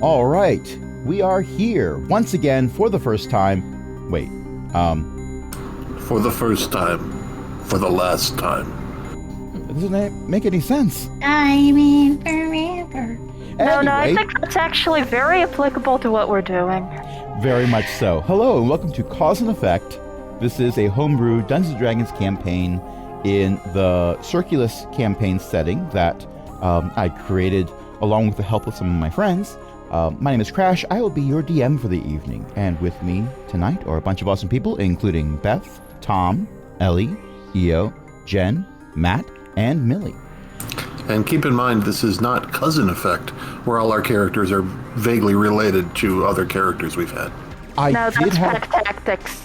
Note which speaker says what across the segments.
Speaker 1: All right, we are here once again for the first time. Wait,
Speaker 2: For the first time, for the last time.
Speaker 1: it doesn't make any sense.
Speaker 3: I'm in forever.
Speaker 4: No, I
Speaker 1: Anyway,
Speaker 4: think that's actually very applicable to what we're doing.
Speaker 1: very much so. Hello and welcome to Cause and Effect. This is a homebrew Dungeons & Dragons campaign in the Circulus campaign setting that I created along with the help of some of my friends. My name is Crash. I will be your DM for the evening. And with me tonight are a bunch of awesome people, including Beth, Tom, Ellie, Io, Jen, Matt, and Millie.
Speaker 2: And keep in mind, this is not Cousin Effect, where all our characters are vaguely related to other characters we've had.
Speaker 4: No, that's pack tactics.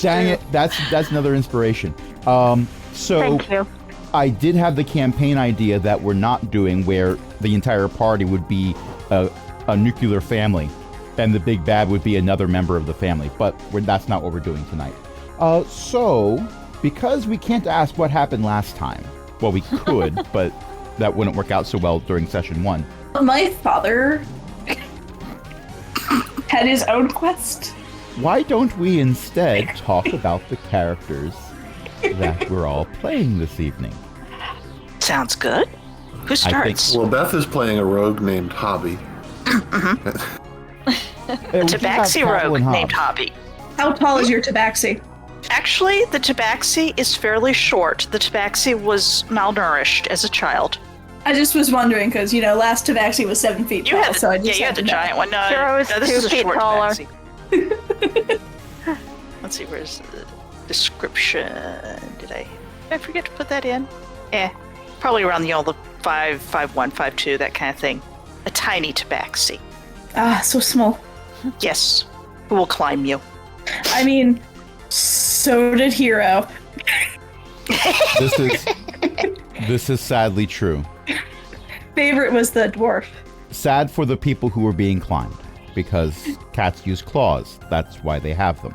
Speaker 1: Dang it, that's another inspiration. So
Speaker 4: Thank you.
Speaker 1: I did have the campaign idea that we're not doing, where the entire party would be a nuclear family, and the big bad would be another member of the family. But that's not what we're doing tonight. So because we can't ask what happened last time, well, we could, but that wouldn't work out so well during session 1.
Speaker 3: My father had his own quest.
Speaker 1: Why don't we instead talk about the characters that we're all playing this evening?
Speaker 5: Sounds good. Who starts?
Speaker 2: Well, Beth is playing a rogue named Hobby.
Speaker 5: A tabaxi rogue named Hobby.
Speaker 3: How tall is your tabaxi?
Speaker 5: Actually, the tabaxi is fairly short. The tabaxi was malnourished as a child.
Speaker 3: I just was wondering because, last tabaxi was 7 feet
Speaker 5: You
Speaker 3: tall,
Speaker 5: had the,
Speaker 3: so I just
Speaker 5: yeah, you had the
Speaker 3: to know.
Speaker 5: giant one. No,
Speaker 4: Hero is
Speaker 5: this
Speaker 4: 2
Speaker 5: is a
Speaker 4: feet
Speaker 5: short
Speaker 4: taller.
Speaker 5: tabaxi. Let's see, where's the description? Did I forget to put that in? Probably around the 5'1", 5'2", that kind of thing. A tiny tabaxi.
Speaker 3: Ah, so small.
Speaker 5: Yes, who will climb you?
Speaker 3: I mean, so did Hero.
Speaker 1: This is sadly true.
Speaker 3: Favorite was the dwarf.
Speaker 1: Sad for the people who are being climbed, because cats use claws. That's why they have them.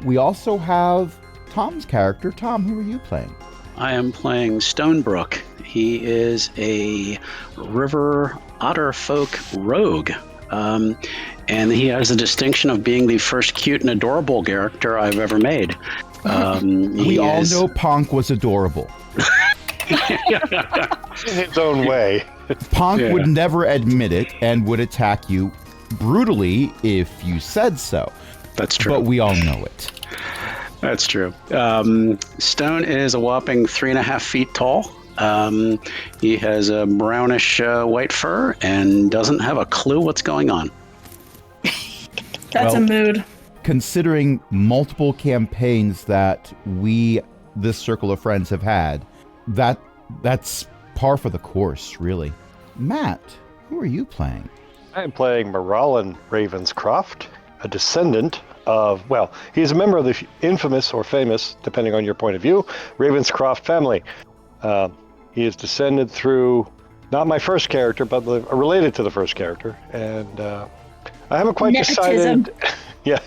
Speaker 1: We also have Tom's character. Tom, who are you playing?
Speaker 6: I am playing Stonebrook. He is a river otter folk rogue. And he has the distinction of being the first cute and adorable character I've ever made.
Speaker 1: We all know Ponk was adorable.
Speaker 7: In his own way.
Speaker 1: Ponk would never admit it and would attack you brutally if you said so.
Speaker 6: That's true.
Speaker 1: But we all know it.
Speaker 6: That's true. Stone is a whopping 3.5 feet tall. He has a brownish white fur and doesn't have a clue what's going on.
Speaker 3: That's a mood.
Speaker 1: Considering multiple campaigns that this circle of friends have had, that's par for the course, really. Matt, who are you playing?
Speaker 7: I'm playing Moralen Ravenscroft, a descendant of, he's a member of the infamous or famous, depending on your point of view, Ravenscroft family. He is descended through, not my first character, but related to the first character. And I haven't quite decided. Yeah.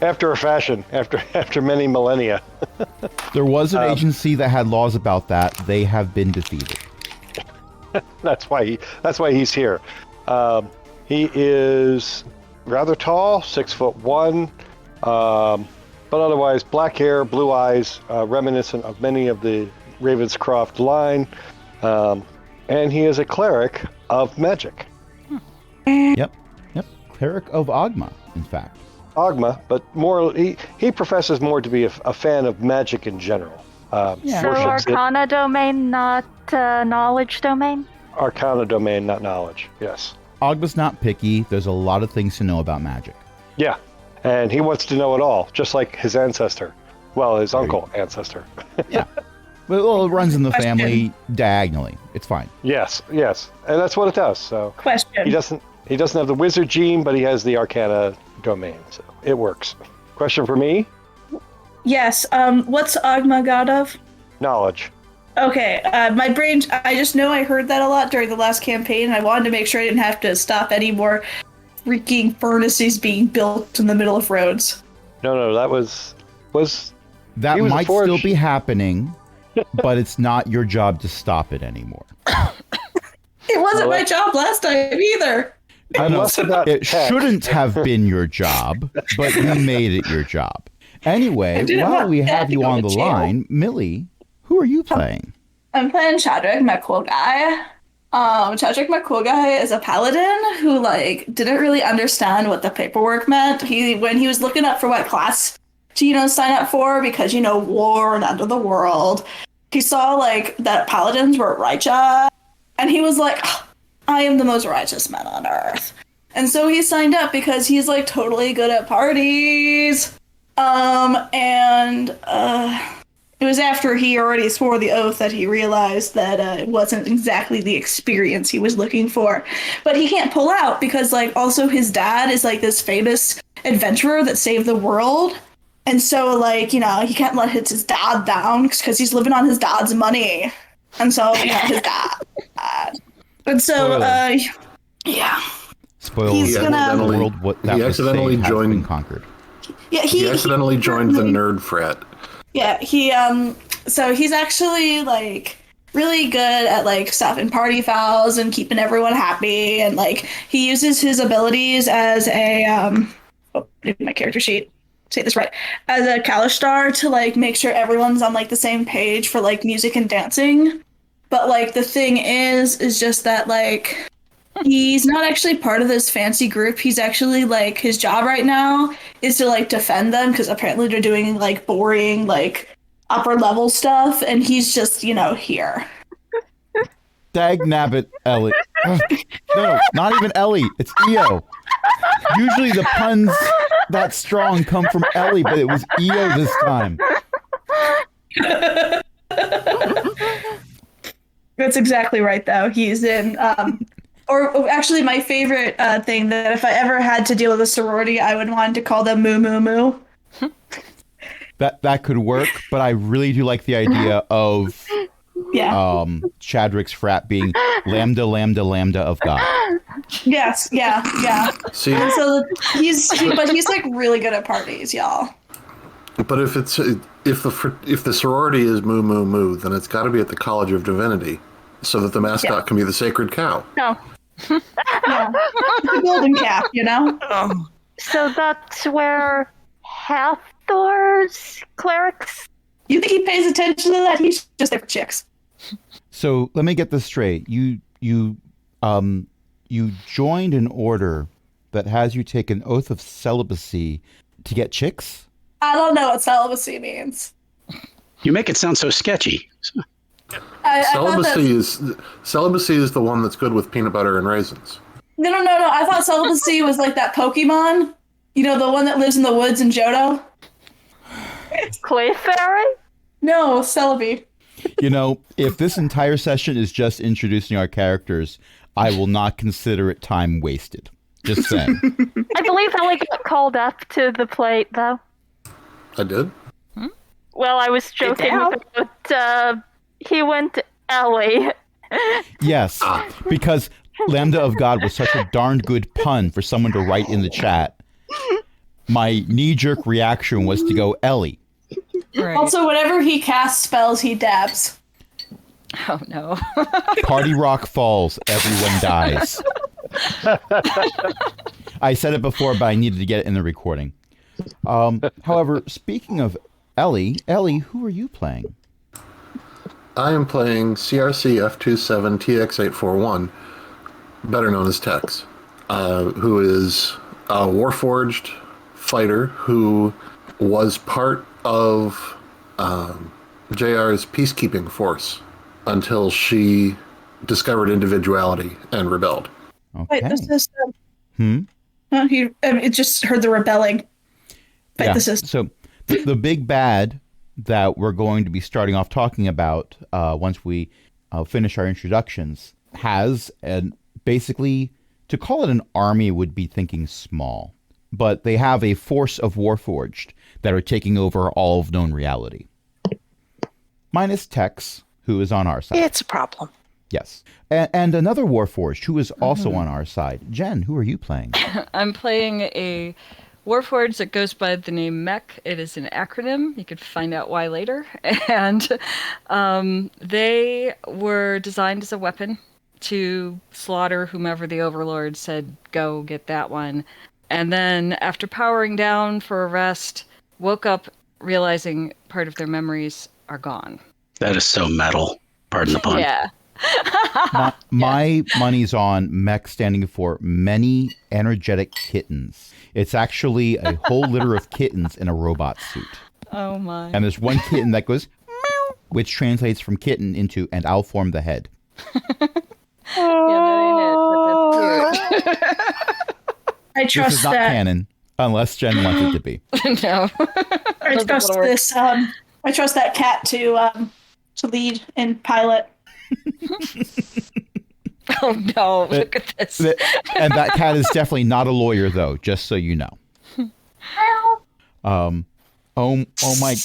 Speaker 7: After a fashion, after many millennia.
Speaker 1: There was an agency that had laws about that. They have been defeated.
Speaker 7: That's why he's here. He is rather tall, 6'1", but otherwise black hair, blue eyes, reminiscent of many of the Ravenscroft line, and he is a cleric of magic.
Speaker 1: Yep. Cleric of Ogma, in fact.
Speaker 7: Ogma, but more he professes more to be a fan of magic in general.
Speaker 4: So Arcana domain, not knowledge domain?
Speaker 7: Arcana domain, not knowledge, yes.
Speaker 1: Ogma's not picky. There's a lot of things to know about magic.
Speaker 7: Yeah, and he wants to know it all, just like his ancestor. Well, his ancestor.
Speaker 1: Yeah. Well, it runs in the family diagonally. It's fine.
Speaker 7: Yes, and that's what it does. So
Speaker 3: Question.
Speaker 7: He doesn't have the wizard gene, but he has the Arcana domain, so it works. Question for me?
Speaker 3: Yes, what's Ogma god of?
Speaker 7: Knowledge.
Speaker 3: Okay, my brain, I just know I heard that a lot during the last campaign, and I wanted to make sure I didn't have to stop any more freaking furnaces being built in the middle of roads.
Speaker 7: No, that was
Speaker 1: That might still be happening. but it's not your job to stop it anymore.
Speaker 3: It wasn't my job last time either.
Speaker 1: I know,
Speaker 7: Unless about
Speaker 1: it
Speaker 7: tech.
Speaker 1: shouldn't have been your job, but you made it your job. Anyway,
Speaker 3: didn't
Speaker 1: while
Speaker 3: want
Speaker 1: we
Speaker 3: Dad
Speaker 1: have
Speaker 3: to
Speaker 1: you
Speaker 3: go
Speaker 1: on
Speaker 3: to
Speaker 1: the
Speaker 3: jail.
Speaker 1: line, Millie, who are you playing?
Speaker 3: I'm playing Chadwick, my cool guy. Chadwick, my cool guy, is a paladin who like didn't really understand what the paperwork meant. When he was looking up for what class to sign up for, because war and end of the world, he saw like that paladins were righteous, and he was like, I am the most righteous man on earth. And so he signed up because he's like totally good at parties. It was after he already swore the oath that he realized that it wasn't exactly the experience he was looking for. But he can't pull out because like also his dad is like this famous adventurer that saved the world. And so like, he can't let his dad down because he's living on his dad's money. And so, his dad. And so, yeah.
Speaker 1: Spoilers
Speaker 3: He's
Speaker 1: for
Speaker 3: gonna-
Speaker 1: the world. What that
Speaker 2: He
Speaker 1: was
Speaker 2: accidentally
Speaker 1: saved has been
Speaker 2: joined-
Speaker 1: conquered.
Speaker 3: Yeah,
Speaker 2: He accidentally joined the nerd frat.
Speaker 3: Yeah, so he's actually like really good at like stopping party fouls and keeping everyone happy, and like he uses his abilities as a my character sheet, say this right, as a Kalishtar to like make sure everyone's on like the same page for like music and dancing. But like the thing is just that like he's not actually part of this fancy group. He's actually like his job right now is to like defend them because apparently they're doing like boring like upper level stuff, and he's just here.
Speaker 1: Dag nabbit, Ellie. No, not even Ellie. It's Eo. Usually the puns that strong come from Ellie, but it was Eo this time.
Speaker 3: That's exactly right, though. He's in, or actually, my favorite thing that if I ever had to deal with a sorority, I would want to call them Moo Moo Moo.
Speaker 1: That could work, but I really do like the idea of
Speaker 3: Yeah.
Speaker 1: Chadwick's frat being Lambda, Lambda, Lambda of God.
Speaker 3: Yes. Yeah. Yeah.
Speaker 2: See,
Speaker 3: And so he's like really good at parties, y'all.
Speaker 2: but if the sorority is Moo Moo Moo, then it's got to be at the College of Divinity, so that the mascot can be the sacred cow.
Speaker 4: No.
Speaker 3: Yeah. The golden calf,
Speaker 4: So that's where Hathor's clerics.
Speaker 3: You think he pays attention to that? He's just there for chicks.
Speaker 1: So let me get this straight. You joined an order that has you take an oath of celibacy to get chicks?
Speaker 3: I don't know what celibacy means.
Speaker 6: You make it sound so sketchy.
Speaker 3: I thought
Speaker 2: Celibacy is the one that's good with peanut butter and raisins.
Speaker 3: No. I thought celibacy was like that Pokemon. The one that lives in the woods in Johto.
Speaker 4: Clefairy?
Speaker 3: No, Celebi.
Speaker 1: If this entire session is just introducing our characters, I will not consider it time wasted. Just saying.
Speaker 4: I believe Ellie got called up to the plate, though.
Speaker 2: I did.
Speaker 4: Well, I was joking about he went Ellie.
Speaker 1: Yes, because Lambda of God was such a darned good pun for someone to write in the chat. My knee-jerk reaction was to go Ellie.
Speaker 8: Right.
Speaker 3: Also, whenever he casts spells, he dabs.
Speaker 8: Oh no.
Speaker 1: Party rock falls, everyone dies. I said it before, but I needed to get it in the recording. However, speaking of Ellie, who are you playing?
Speaker 2: I am playing CRC F27 TX841, better known as Tex, who is a Warforged fighter who was part of JR's peacekeeping force until she discovered individuality and rebelled.
Speaker 1: Okay.
Speaker 3: Wait, this is.
Speaker 1: It
Speaker 3: just heard the rebelling. Fight
Speaker 1: yeah.
Speaker 3: the system.
Speaker 1: So the big bad that we're going to be starting off talking about once we finish our introductions has, and basically, to call it an army would be thinking small, but they have a force of Warforged that are taking over all of known reality. Minus Tex, who is on our side.
Speaker 5: It's a problem.
Speaker 1: Yes. And another Warforged who is also on our side. Jen, who are you playing?
Speaker 8: I'm playing a Warforged, it goes by the name MEC. It is an acronym. You could find out why later. And they were designed as a weapon to slaughter whomever the Overlord said, go get that one. And then after powering down for a rest, woke up realizing part of their memories are gone.
Speaker 6: That is so metal. Pardon the pun.
Speaker 8: Yeah.
Speaker 1: My money's on MEC standing for Many Energetic Kittens. It's actually a whole litter of kittens in a robot suit.
Speaker 8: Oh my.
Speaker 1: And there's one kitten that goes, meow, which translates from kitten into, and I'll form the head.
Speaker 8: Yeah, that ain't it, but that's cute.
Speaker 3: I
Speaker 1: This
Speaker 3: trust
Speaker 1: is not
Speaker 3: that.
Speaker 1: canon, unless Jen wants it to be.
Speaker 8: No.
Speaker 3: I trust this. I trust that cat to lead and pilot.
Speaker 8: Oh no, look at this.
Speaker 1: And that cat is definitely not a lawyer, though, just so you know. Oh my.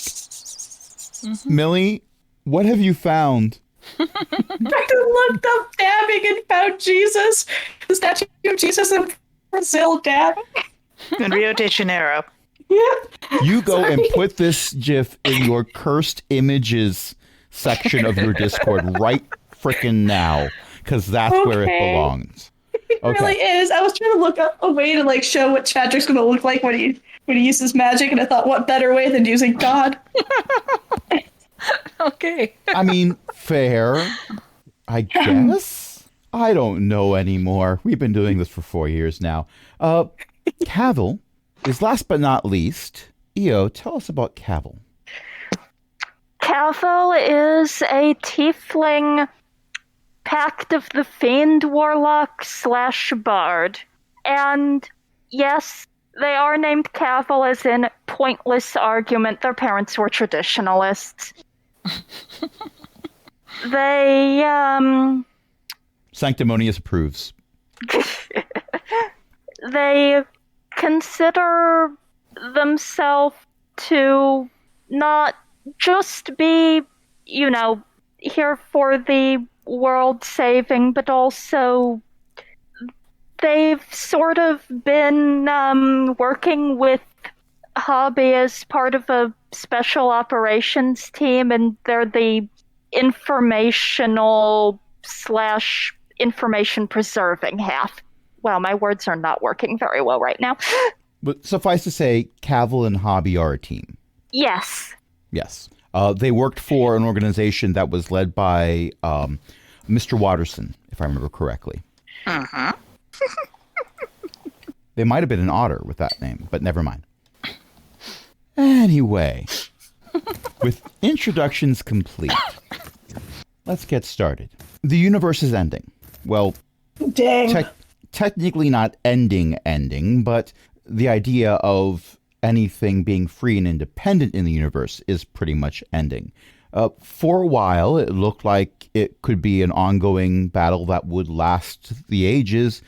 Speaker 1: Millie, what have you found?
Speaker 3: I looked up dabbing and found Jesus. The statue of Jesus in Brazil dabbing.
Speaker 5: In Rio de Janeiro.
Speaker 3: Yeah.
Speaker 1: You go and put this GIF in your cursed images section of your Discord right frickin' now, because that's where it
Speaker 3: Okay.
Speaker 1: belongs.
Speaker 3: It really is. I was trying to look up a way to like show what Chadrick's going to look like when he uses magic, and I thought, what better way than using God?
Speaker 8: Okay.
Speaker 1: I mean, fair, I guess? I don't know anymore. We've been doing this for 4 years now. Cavil is last but not least. Io, tell us about Cavil.
Speaker 4: Cavil is a tiefling Pact of the Fiend warlock / bard. And yes, they are named Cavil as in pointless argument. Their parents were traditionalists. They,
Speaker 1: Sanctimonious approves.
Speaker 4: they consider themselves to not just be, here for the world saving, but also they've sort of been working with Hobby as part of a special operations team, and they're the informational / information preserving half. Well, my words are not working very well right now.
Speaker 1: But suffice to say, Cavil and Hobby are a team.
Speaker 4: Yes.
Speaker 1: Yes. They worked for an organization that was led by Mr. Watterson, if I remember correctly.
Speaker 5: Uh-huh.
Speaker 1: They might have been an otter with that name, but never mind. Anyway, with introductions complete, let's get started. The universe is ending. Well,
Speaker 3: Dang.
Speaker 1: technically not ending, but the idea of anything being free and independent in the universe is pretty much ending. For a while, it looked like it could be an ongoing battle that would last the ages,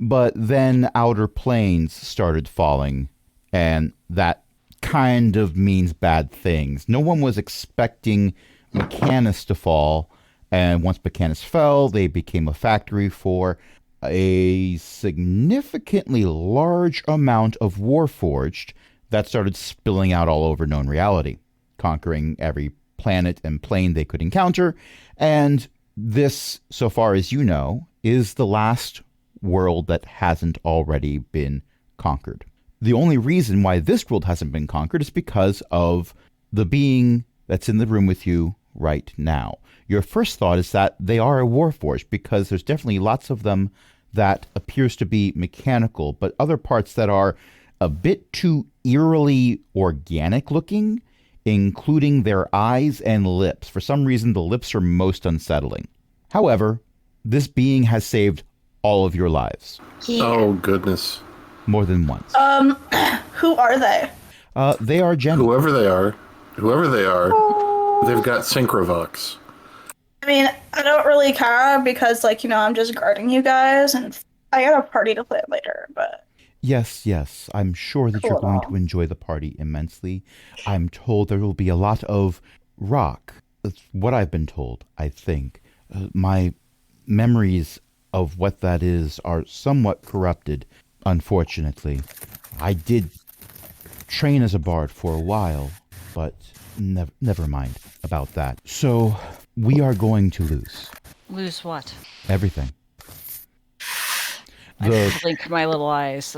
Speaker 1: but then outer planes started falling, and that kind of means bad things. No one was expecting Mechanus to fall, and once Mechanus fell, they became a factory for a significantly large amount of Warforged that started spilling out all over known reality, conquering every planet and plane they could encounter. And this, so far as you know, is the last world that hasn't already been conquered. The only reason why this world hasn't been conquered is because of the being that's in the room with you right now. Your first thought is that they are a Warforged, because there's definitely lots of them that appears to be mechanical, but other parts that are a bit too eerily organic looking, including their eyes and lips. For some reason, the lips are most unsettling. However, this being has saved all of your lives.
Speaker 2: Oh, goodness.
Speaker 1: More than once.
Speaker 3: Who are they?
Speaker 1: They are Jenny.
Speaker 2: Whoever they are, they've got Synchrovox.
Speaker 3: I mean, I don't really care because, I'm just guarding you guys, and I got a party to plan later, but...
Speaker 1: Yes. I'm sure that you're going to enjoy the party immensely. I'm told there will be a lot of rock. That's what I've been told, I think. My memories of what that is are somewhat corrupted, unfortunately. I did train as a bard for a while, but never mind about that. So we are going to lose
Speaker 8: Lose what?
Speaker 1: everything.
Speaker 8: I blink my little eyes.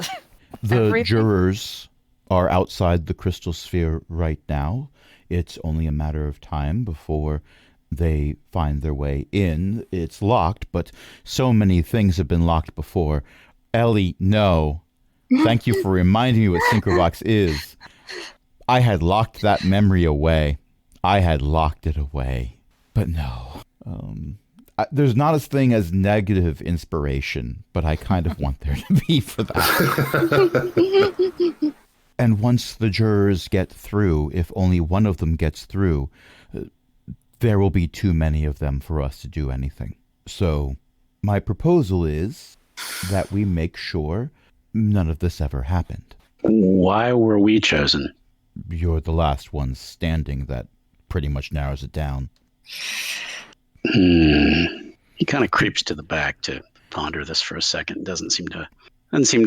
Speaker 1: The
Speaker 8: Everything?
Speaker 1: jurors are outside the crystal sphere right now. It's only a matter of time before they find their way in. It's locked, but so many things have been locked before. Ellie, no. Thank you for reminding me what Synchrovox is. I had locked that memory away. I had locked it away. But no. There's not a thing as negative inspiration, but I kind of want there to be for that. And once the jurors get through, if only one of them gets through, there will be too many of them for us to do anything. So my proposal is that we make sure none of this ever happened.
Speaker 6: Why were we chosen?
Speaker 1: You're the last one standing. That pretty much narrows it down.
Speaker 6: He kind of creeps to the back to ponder this for a second. Doesn't seem to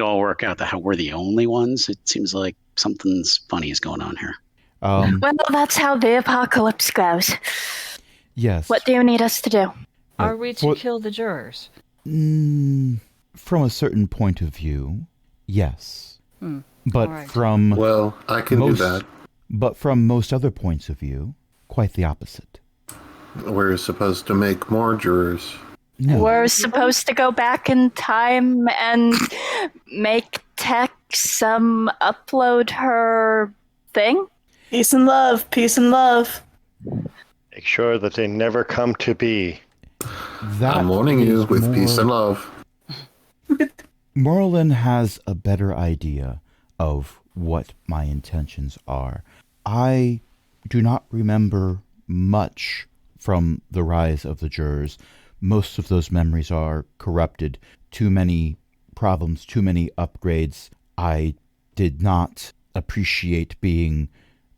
Speaker 6: all work out. How we're the only ones. It seems like something's funny is going on here.
Speaker 4: Well, that's how the apocalypse goes.
Speaker 1: Yes.
Speaker 4: What do you need us to do?
Speaker 8: Are we to kill the jurors?
Speaker 1: From a certain point of view, yes. But
Speaker 8: All right.
Speaker 1: from
Speaker 2: Well, I can do that.
Speaker 1: But from most other points of view, quite the opposite.
Speaker 2: We're supposed to make more jurors.
Speaker 1: No.
Speaker 4: We're supposed to go back in time and make Tex upload her thing?
Speaker 3: Peace and love. Peace and love.
Speaker 7: Make sure that they never come to be.
Speaker 1: That
Speaker 2: I'm warning you
Speaker 1: is
Speaker 2: with peace
Speaker 1: more-
Speaker 2: and love.
Speaker 1: Merlin has a better idea of what my intentions are. I do not remember much from the rise of the jurors. Most of those memories are corrupted. Too many problems, too many upgrades. I did not appreciate being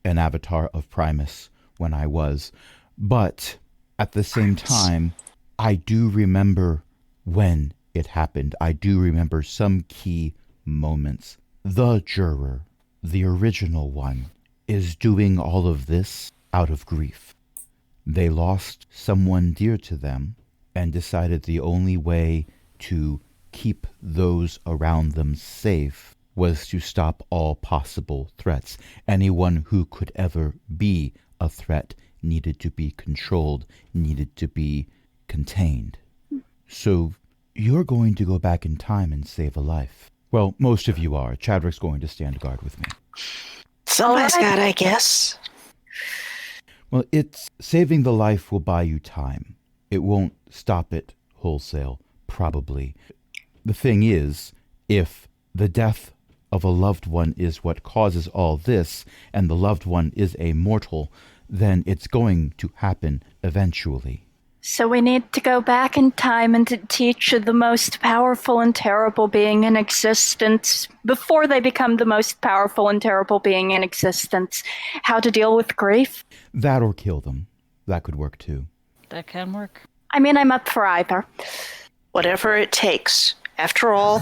Speaker 1: an avatar of Primus when I was. But at the same time, I do remember when it happened. I do remember some key moments. The juror, the original one, is doing all of this out of grief. They lost someone dear to them and decided the only way to keep those around them safe was to stop all possible threats. Anyone who could ever be a threat needed to be controlled, needed to be contained. So you're going to go back in time and save a life. Well, most of you are. Chadwick's going to stand guard with me.
Speaker 5: Somebody's got, I guess.
Speaker 1: Well, it's saving the life will buy you time. It won't stop it wholesale, probably. The thing is, if the death of a loved one is what causes all this, and the loved one is a mortal, then it's going to happen eventually.
Speaker 4: So we need to go back in time and to teach the most powerful and terrible being in existence, before they become the most powerful and terrible being in existence, how to deal with grief.
Speaker 1: That or kill them. That could work too.
Speaker 8: That can work.
Speaker 4: I mean, I'm up for either.
Speaker 5: Whatever it takes. After all,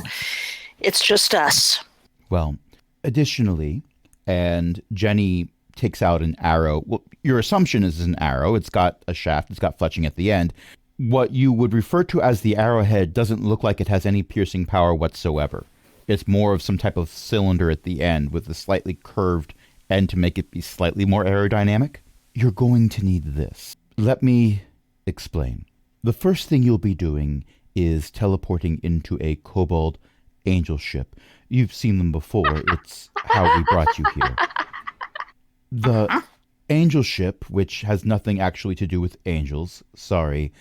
Speaker 5: it's just us.
Speaker 1: Well, additionally, and Jenny takes out an arrow. Well, your assumption is an arrow. It's got a shaft. It's got fletching at the end. What you would refer to as the arrowhead doesn't look like it has any piercing power whatsoever. It's more of some type of cylinder at the end with a slightly curved end to make it be slightly more aerodynamic. You're going to need this. Let me explain. The first thing you'll be doing is teleporting into a kobold angel ship. You've seen them before. It's how we brought you here. The angel ship, which has nothing actually to do with angels, sorry,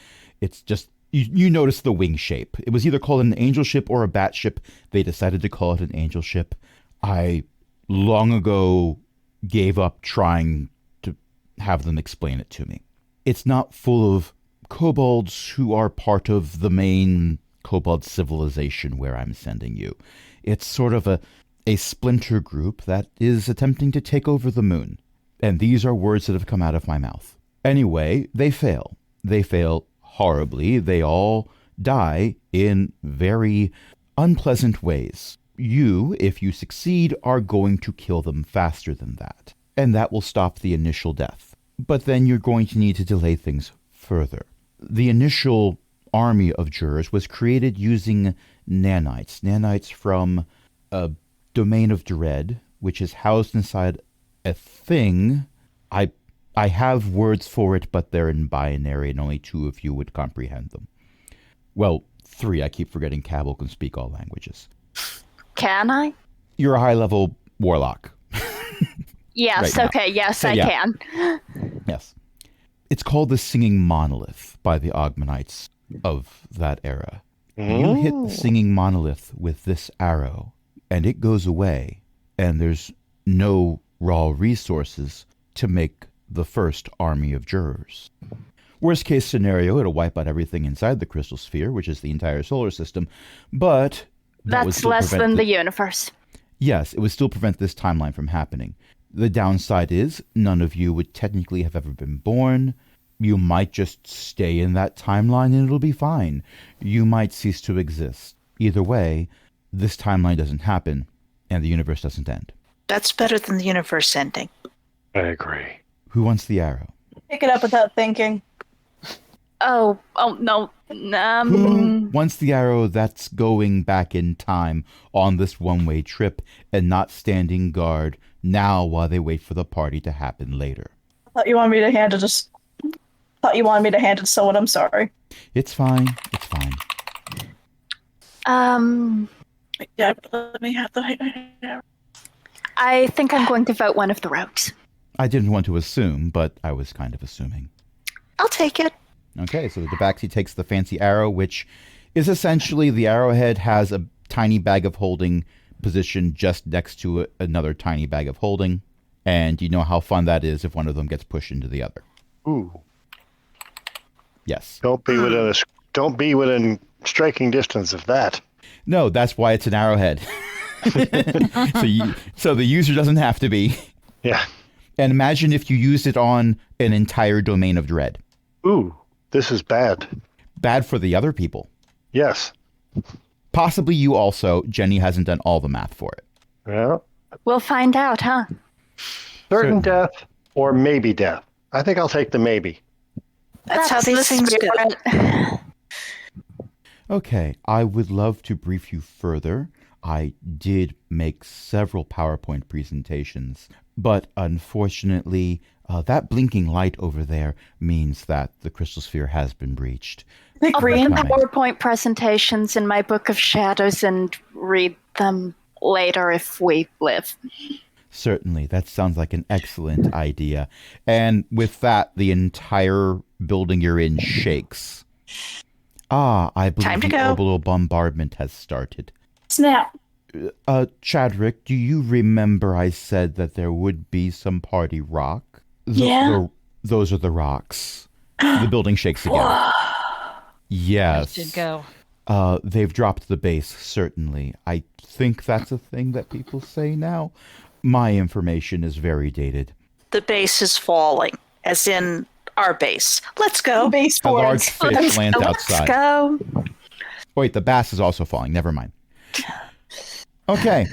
Speaker 1: it's just, you notice the wing shape. It was either called an angel ship or a bat ship. They decided to call it an angel ship. I long ago gave up trying to have them explain it to me. It's not full of kobolds who are part of the main kobold civilization where I'm sending you. It's sort of a splinter group that is attempting to take over the moon. And these are words that have come out of my mouth. Anyway, they fail. They fail horribly. They all die in very unpleasant ways. you, if you succeed, are going to kill them faster than that. And that will stop the initial death. But then you're going to need to delay things further. The initial army of jurors was created using nanites. Nanites from a domain of dread, which is housed inside a thing. I have words for it, but they're in binary, and only 2 of you would comprehend them. Well, 3. I keep forgetting Cabal can speak all languages.
Speaker 4: Can I?
Speaker 1: You're a high-level warlock.
Speaker 4: Yes,
Speaker 1: Right now.
Speaker 4: okay, yes,
Speaker 1: So,
Speaker 4: I
Speaker 1: yeah.
Speaker 4: can.
Speaker 1: Yes. It's called the Singing Monolith by the Ogmanites of that era. You hit the Singing Monolith with this arrow, and it goes away, and there's no raw resources to make the first army of jurors. Worst case scenario, it'll wipe out everything inside the crystal sphere, which is the entire solar system, but that would
Speaker 4: That's
Speaker 1: still
Speaker 4: less
Speaker 1: prevent
Speaker 4: than the universe.
Speaker 1: Yes, it would still prevent this timeline from happening. The downside is none of you would technically have ever been born. You might just stay in that timeline and it'll be fine. You might cease to exist. Either way, this timeline doesn't happen and the universe doesn't end.
Speaker 5: That's better than the universe ending.
Speaker 7: I agree.
Speaker 1: Who wants the arrow?
Speaker 3: Pick it up without thinking.
Speaker 4: Oh no.
Speaker 1: Who wants the arrow that's going back in time on this one-way trip and not standing guard now while they wait for the party to happen later?
Speaker 3: I thought you wanted me to hand it to someone. I'm sorry.
Speaker 1: It's fine. It's fine.
Speaker 3: Yeah, let me have the.
Speaker 4: I think I'm going to vote one of the rogues.
Speaker 1: I didn't want to assume, but I was kind of assuming.
Speaker 5: I'll take it.
Speaker 1: Okay, so the Tabaxi takes the fancy arrow, which is essentially the arrowhead has a tiny bag of holding positioned just next to another tiny bag of holding. And you know how fun that is if one of them gets pushed into the other.
Speaker 7: Ooh.
Speaker 1: Yes.
Speaker 7: Don't be within striking distance of that.
Speaker 1: No, that's why it's an arrowhead. So the user doesn't have to be.
Speaker 7: Yeah.
Speaker 1: And imagine if you used it on an entire domain of dread.
Speaker 7: Ooh, this is bad.
Speaker 1: Bad for the other people.
Speaker 7: Yes.
Speaker 1: Possibly you also. Jenny hasn't done all the math for it.
Speaker 7: Well,
Speaker 4: We'll find out, huh?
Speaker 7: certain death or maybe death. I think I'll take the maybe.
Speaker 5: That's how these things go.
Speaker 4: go.
Speaker 1: Okay, I would love to brief you further. I did make several PowerPoint presentations, but unfortunately, that blinking light over there means that the crystal sphere has been breached.
Speaker 3: The
Speaker 4: I'll put
Speaker 3: green.
Speaker 4: the
Speaker 1: Right.
Speaker 4: PowerPoint presentations in my book of shadows and read them later if we live.
Speaker 1: Certainly, that sounds like an excellent idea. And with that, the entire building you're in shakes. I believe
Speaker 5: Time to
Speaker 1: the
Speaker 5: go.
Speaker 1: orbital bombardment has started.
Speaker 3: Snap.
Speaker 1: Chadrick, do you remember I said that there would be some party rock?
Speaker 3: Yeah.
Speaker 1: Those are the rocks. The building shakes again. Yes.
Speaker 8: Did go.
Speaker 1: They've dropped the base, certainly. I think that's a thing that people say now. My information is very dated.
Speaker 5: The base is falling, as in our base. Let's go.
Speaker 1: A large
Speaker 3: Baseboards.
Speaker 1: fish lands
Speaker 4: Let's
Speaker 1: outside.
Speaker 4: go.
Speaker 1: Wait, the bass is also falling. Never mind. Okay,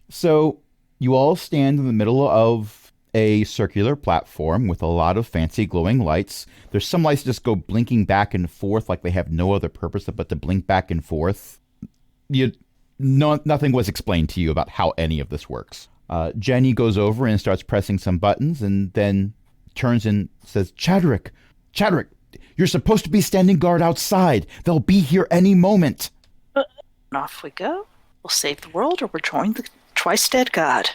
Speaker 1: so you all stand in the middle of a circular platform with a lot of fancy glowing lights. There's some lights that just go blinking back and forth like they have no other purpose but to blink back and forth. Nothing was explained to you about how any of this works. Jenny goes over and starts pressing some buttons and then turns and says, Chadrick, you're supposed to be standing guard outside. They'll be here any moment.
Speaker 5: And off we go. We'll save the world or we'll join the twice-dead god.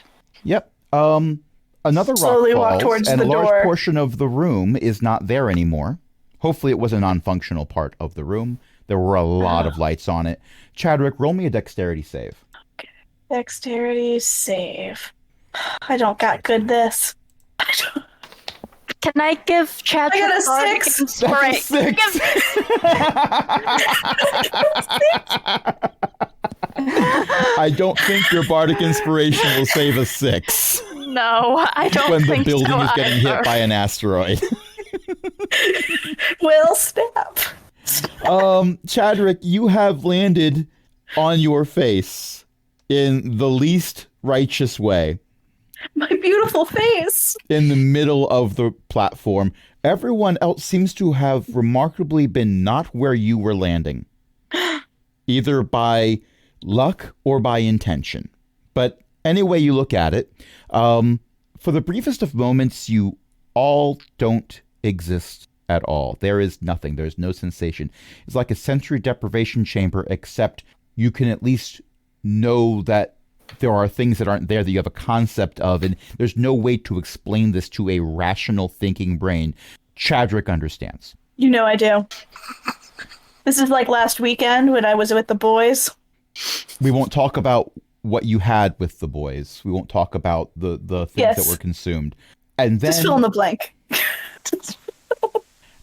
Speaker 1: Yep. Another rock
Speaker 3: Slowly walk
Speaker 1: falls,
Speaker 3: towards
Speaker 1: and
Speaker 3: the
Speaker 1: a large
Speaker 3: door.
Speaker 1: portion of the room is not there anymore. Hopefully it was a non-functional part of the room. There were a lot of lights on it. Chadrick, roll me a dexterity save.
Speaker 3: Dexterity save. I don't got good this.
Speaker 4: Can I give Chad
Speaker 3: I got a
Speaker 4: bardic
Speaker 3: 6.
Speaker 4: inspiration?
Speaker 1: That's a 6. I don't think your bardic inspiration will save a 6
Speaker 4: No, I don't
Speaker 1: when the
Speaker 4: think
Speaker 1: building
Speaker 4: so
Speaker 1: is getting
Speaker 4: either.
Speaker 1: hit by an asteroid.
Speaker 3: Will snap.
Speaker 1: Chadrick, you have landed on your face in the least righteous way,
Speaker 3: My beautiful face.
Speaker 1: in the middle of the platform. Everyone else seems to have remarkably been not where you were landing, either by luck or by intention. But any way you look at it, for the briefest of moments, you all don't exist at all. There is nothing. There's no sensation. It's like a sensory deprivation chamber, except you can at least know that there are things that aren't there that you have a concept of, and there's no way to explain this to a rational thinking brain. Chadrick understands.
Speaker 3: You know I do. This is like last weekend when I was with the boys.
Speaker 1: We won't talk about what you had with the boys. We won't talk about the things that were consumed. And then,
Speaker 3: Just fill in the blank.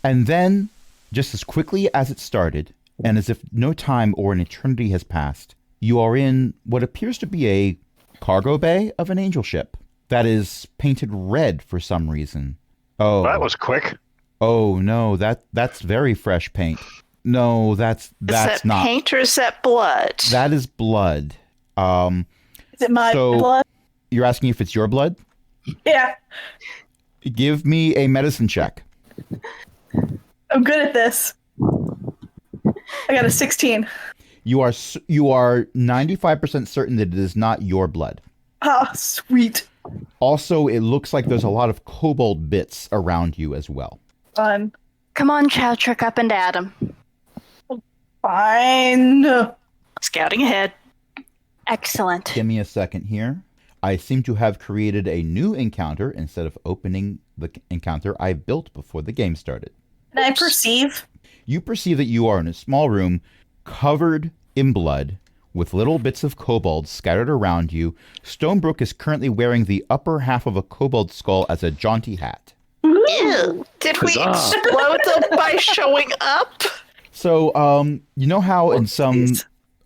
Speaker 1: and then, just as quickly as it started, and as if no time or an eternity has passed, you are in what appears to be a cargo bay of an angel ship that is painted red for some reason. Oh,
Speaker 7: That was quick.
Speaker 1: oh no, that's very fresh paint. No, that's
Speaker 5: Is that
Speaker 1: not.
Speaker 5: paint or is that blood?
Speaker 1: That is blood.
Speaker 3: Is it my
Speaker 1: So-
Speaker 3: blood?
Speaker 1: You're asking if it's your blood?
Speaker 3: Yeah,
Speaker 1: Give me a medicine check.
Speaker 3: I'm good at this. I got a 16.
Speaker 1: You are 95% certain that it is not your blood.
Speaker 3: Ah, sweet.
Speaker 1: Also, it looks like there's a lot of kobold bits around you as well.
Speaker 3: Fun.
Speaker 4: Come on, Chadrick, up and at him.
Speaker 3: Fine.
Speaker 5: Scouting ahead.
Speaker 4: Excellent.
Speaker 1: Give me a second here. I seem to have created a new encounter instead of opening the encounter I built before the game started.
Speaker 3: Can I perceive?
Speaker 1: You perceive that you are in a small room covered in blood with little bits of kobolds scattered around you. Stonebrook is currently wearing the upper half of a kobold skull as a jaunty hat.
Speaker 5: Ew. Did we
Speaker 6: Huzzah.
Speaker 5: explode them by showing up?
Speaker 1: So, you know how in some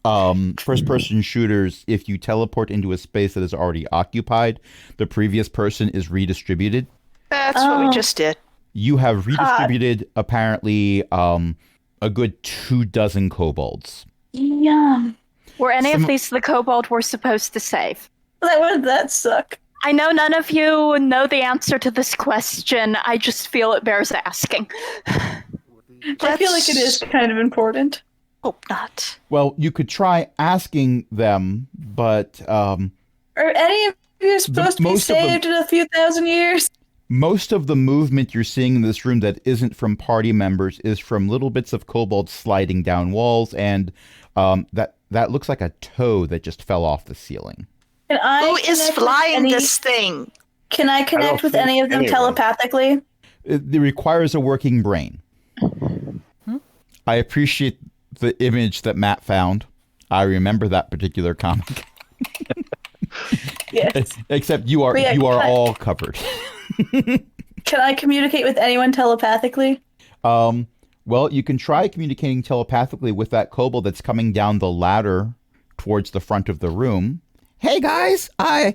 Speaker 3: Jeez.
Speaker 1: first-person shooters, if you teleport into a space that is already occupied, the previous person is redistributed?
Speaker 5: That's what we
Speaker 3: Oh.
Speaker 5: just did.
Speaker 1: You have redistributed, apparently, a good 24 kobolds.
Speaker 3: Yum.
Speaker 4: Were any
Speaker 1: Some-
Speaker 4: of these the kobold we're supposed to save?
Speaker 3: That suck.
Speaker 4: I know none of you know the answer to this question. I just feel it bears asking.
Speaker 3: I feel like it is kind of important.
Speaker 5: Hope not.
Speaker 1: Well, you could try asking them, but
Speaker 3: Are any of you supposed to be
Speaker 1: most of them-
Speaker 3: saved in a few thousand years?
Speaker 1: most of the movement you're seeing in this room that isn't from party members is from little bits of kobolds sliding down walls, and that looks like a toe that just fell off the ceiling.
Speaker 3: Can I
Speaker 5: Who is
Speaker 3: connect with
Speaker 5: flying
Speaker 3: any-
Speaker 5: this thing?
Speaker 3: Can I connect with
Speaker 7: think
Speaker 3: any of them
Speaker 7: anyone.
Speaker 3: telepathically?
Speaker 1: It requires a working brain. I appreciate the image that Matt found. I remember that particular comic.
Speaker 3: Yes.
Speaker 1: Except you are
Speaker 3: But yeah,
Speaker 1: all covered.
Speaker 3: Can I communicate with anyone telepathically?
Speaker 1: Well, you can try communicating telepathically with that kobold that's coming down the ladder towards the front of the room. Hey guys, I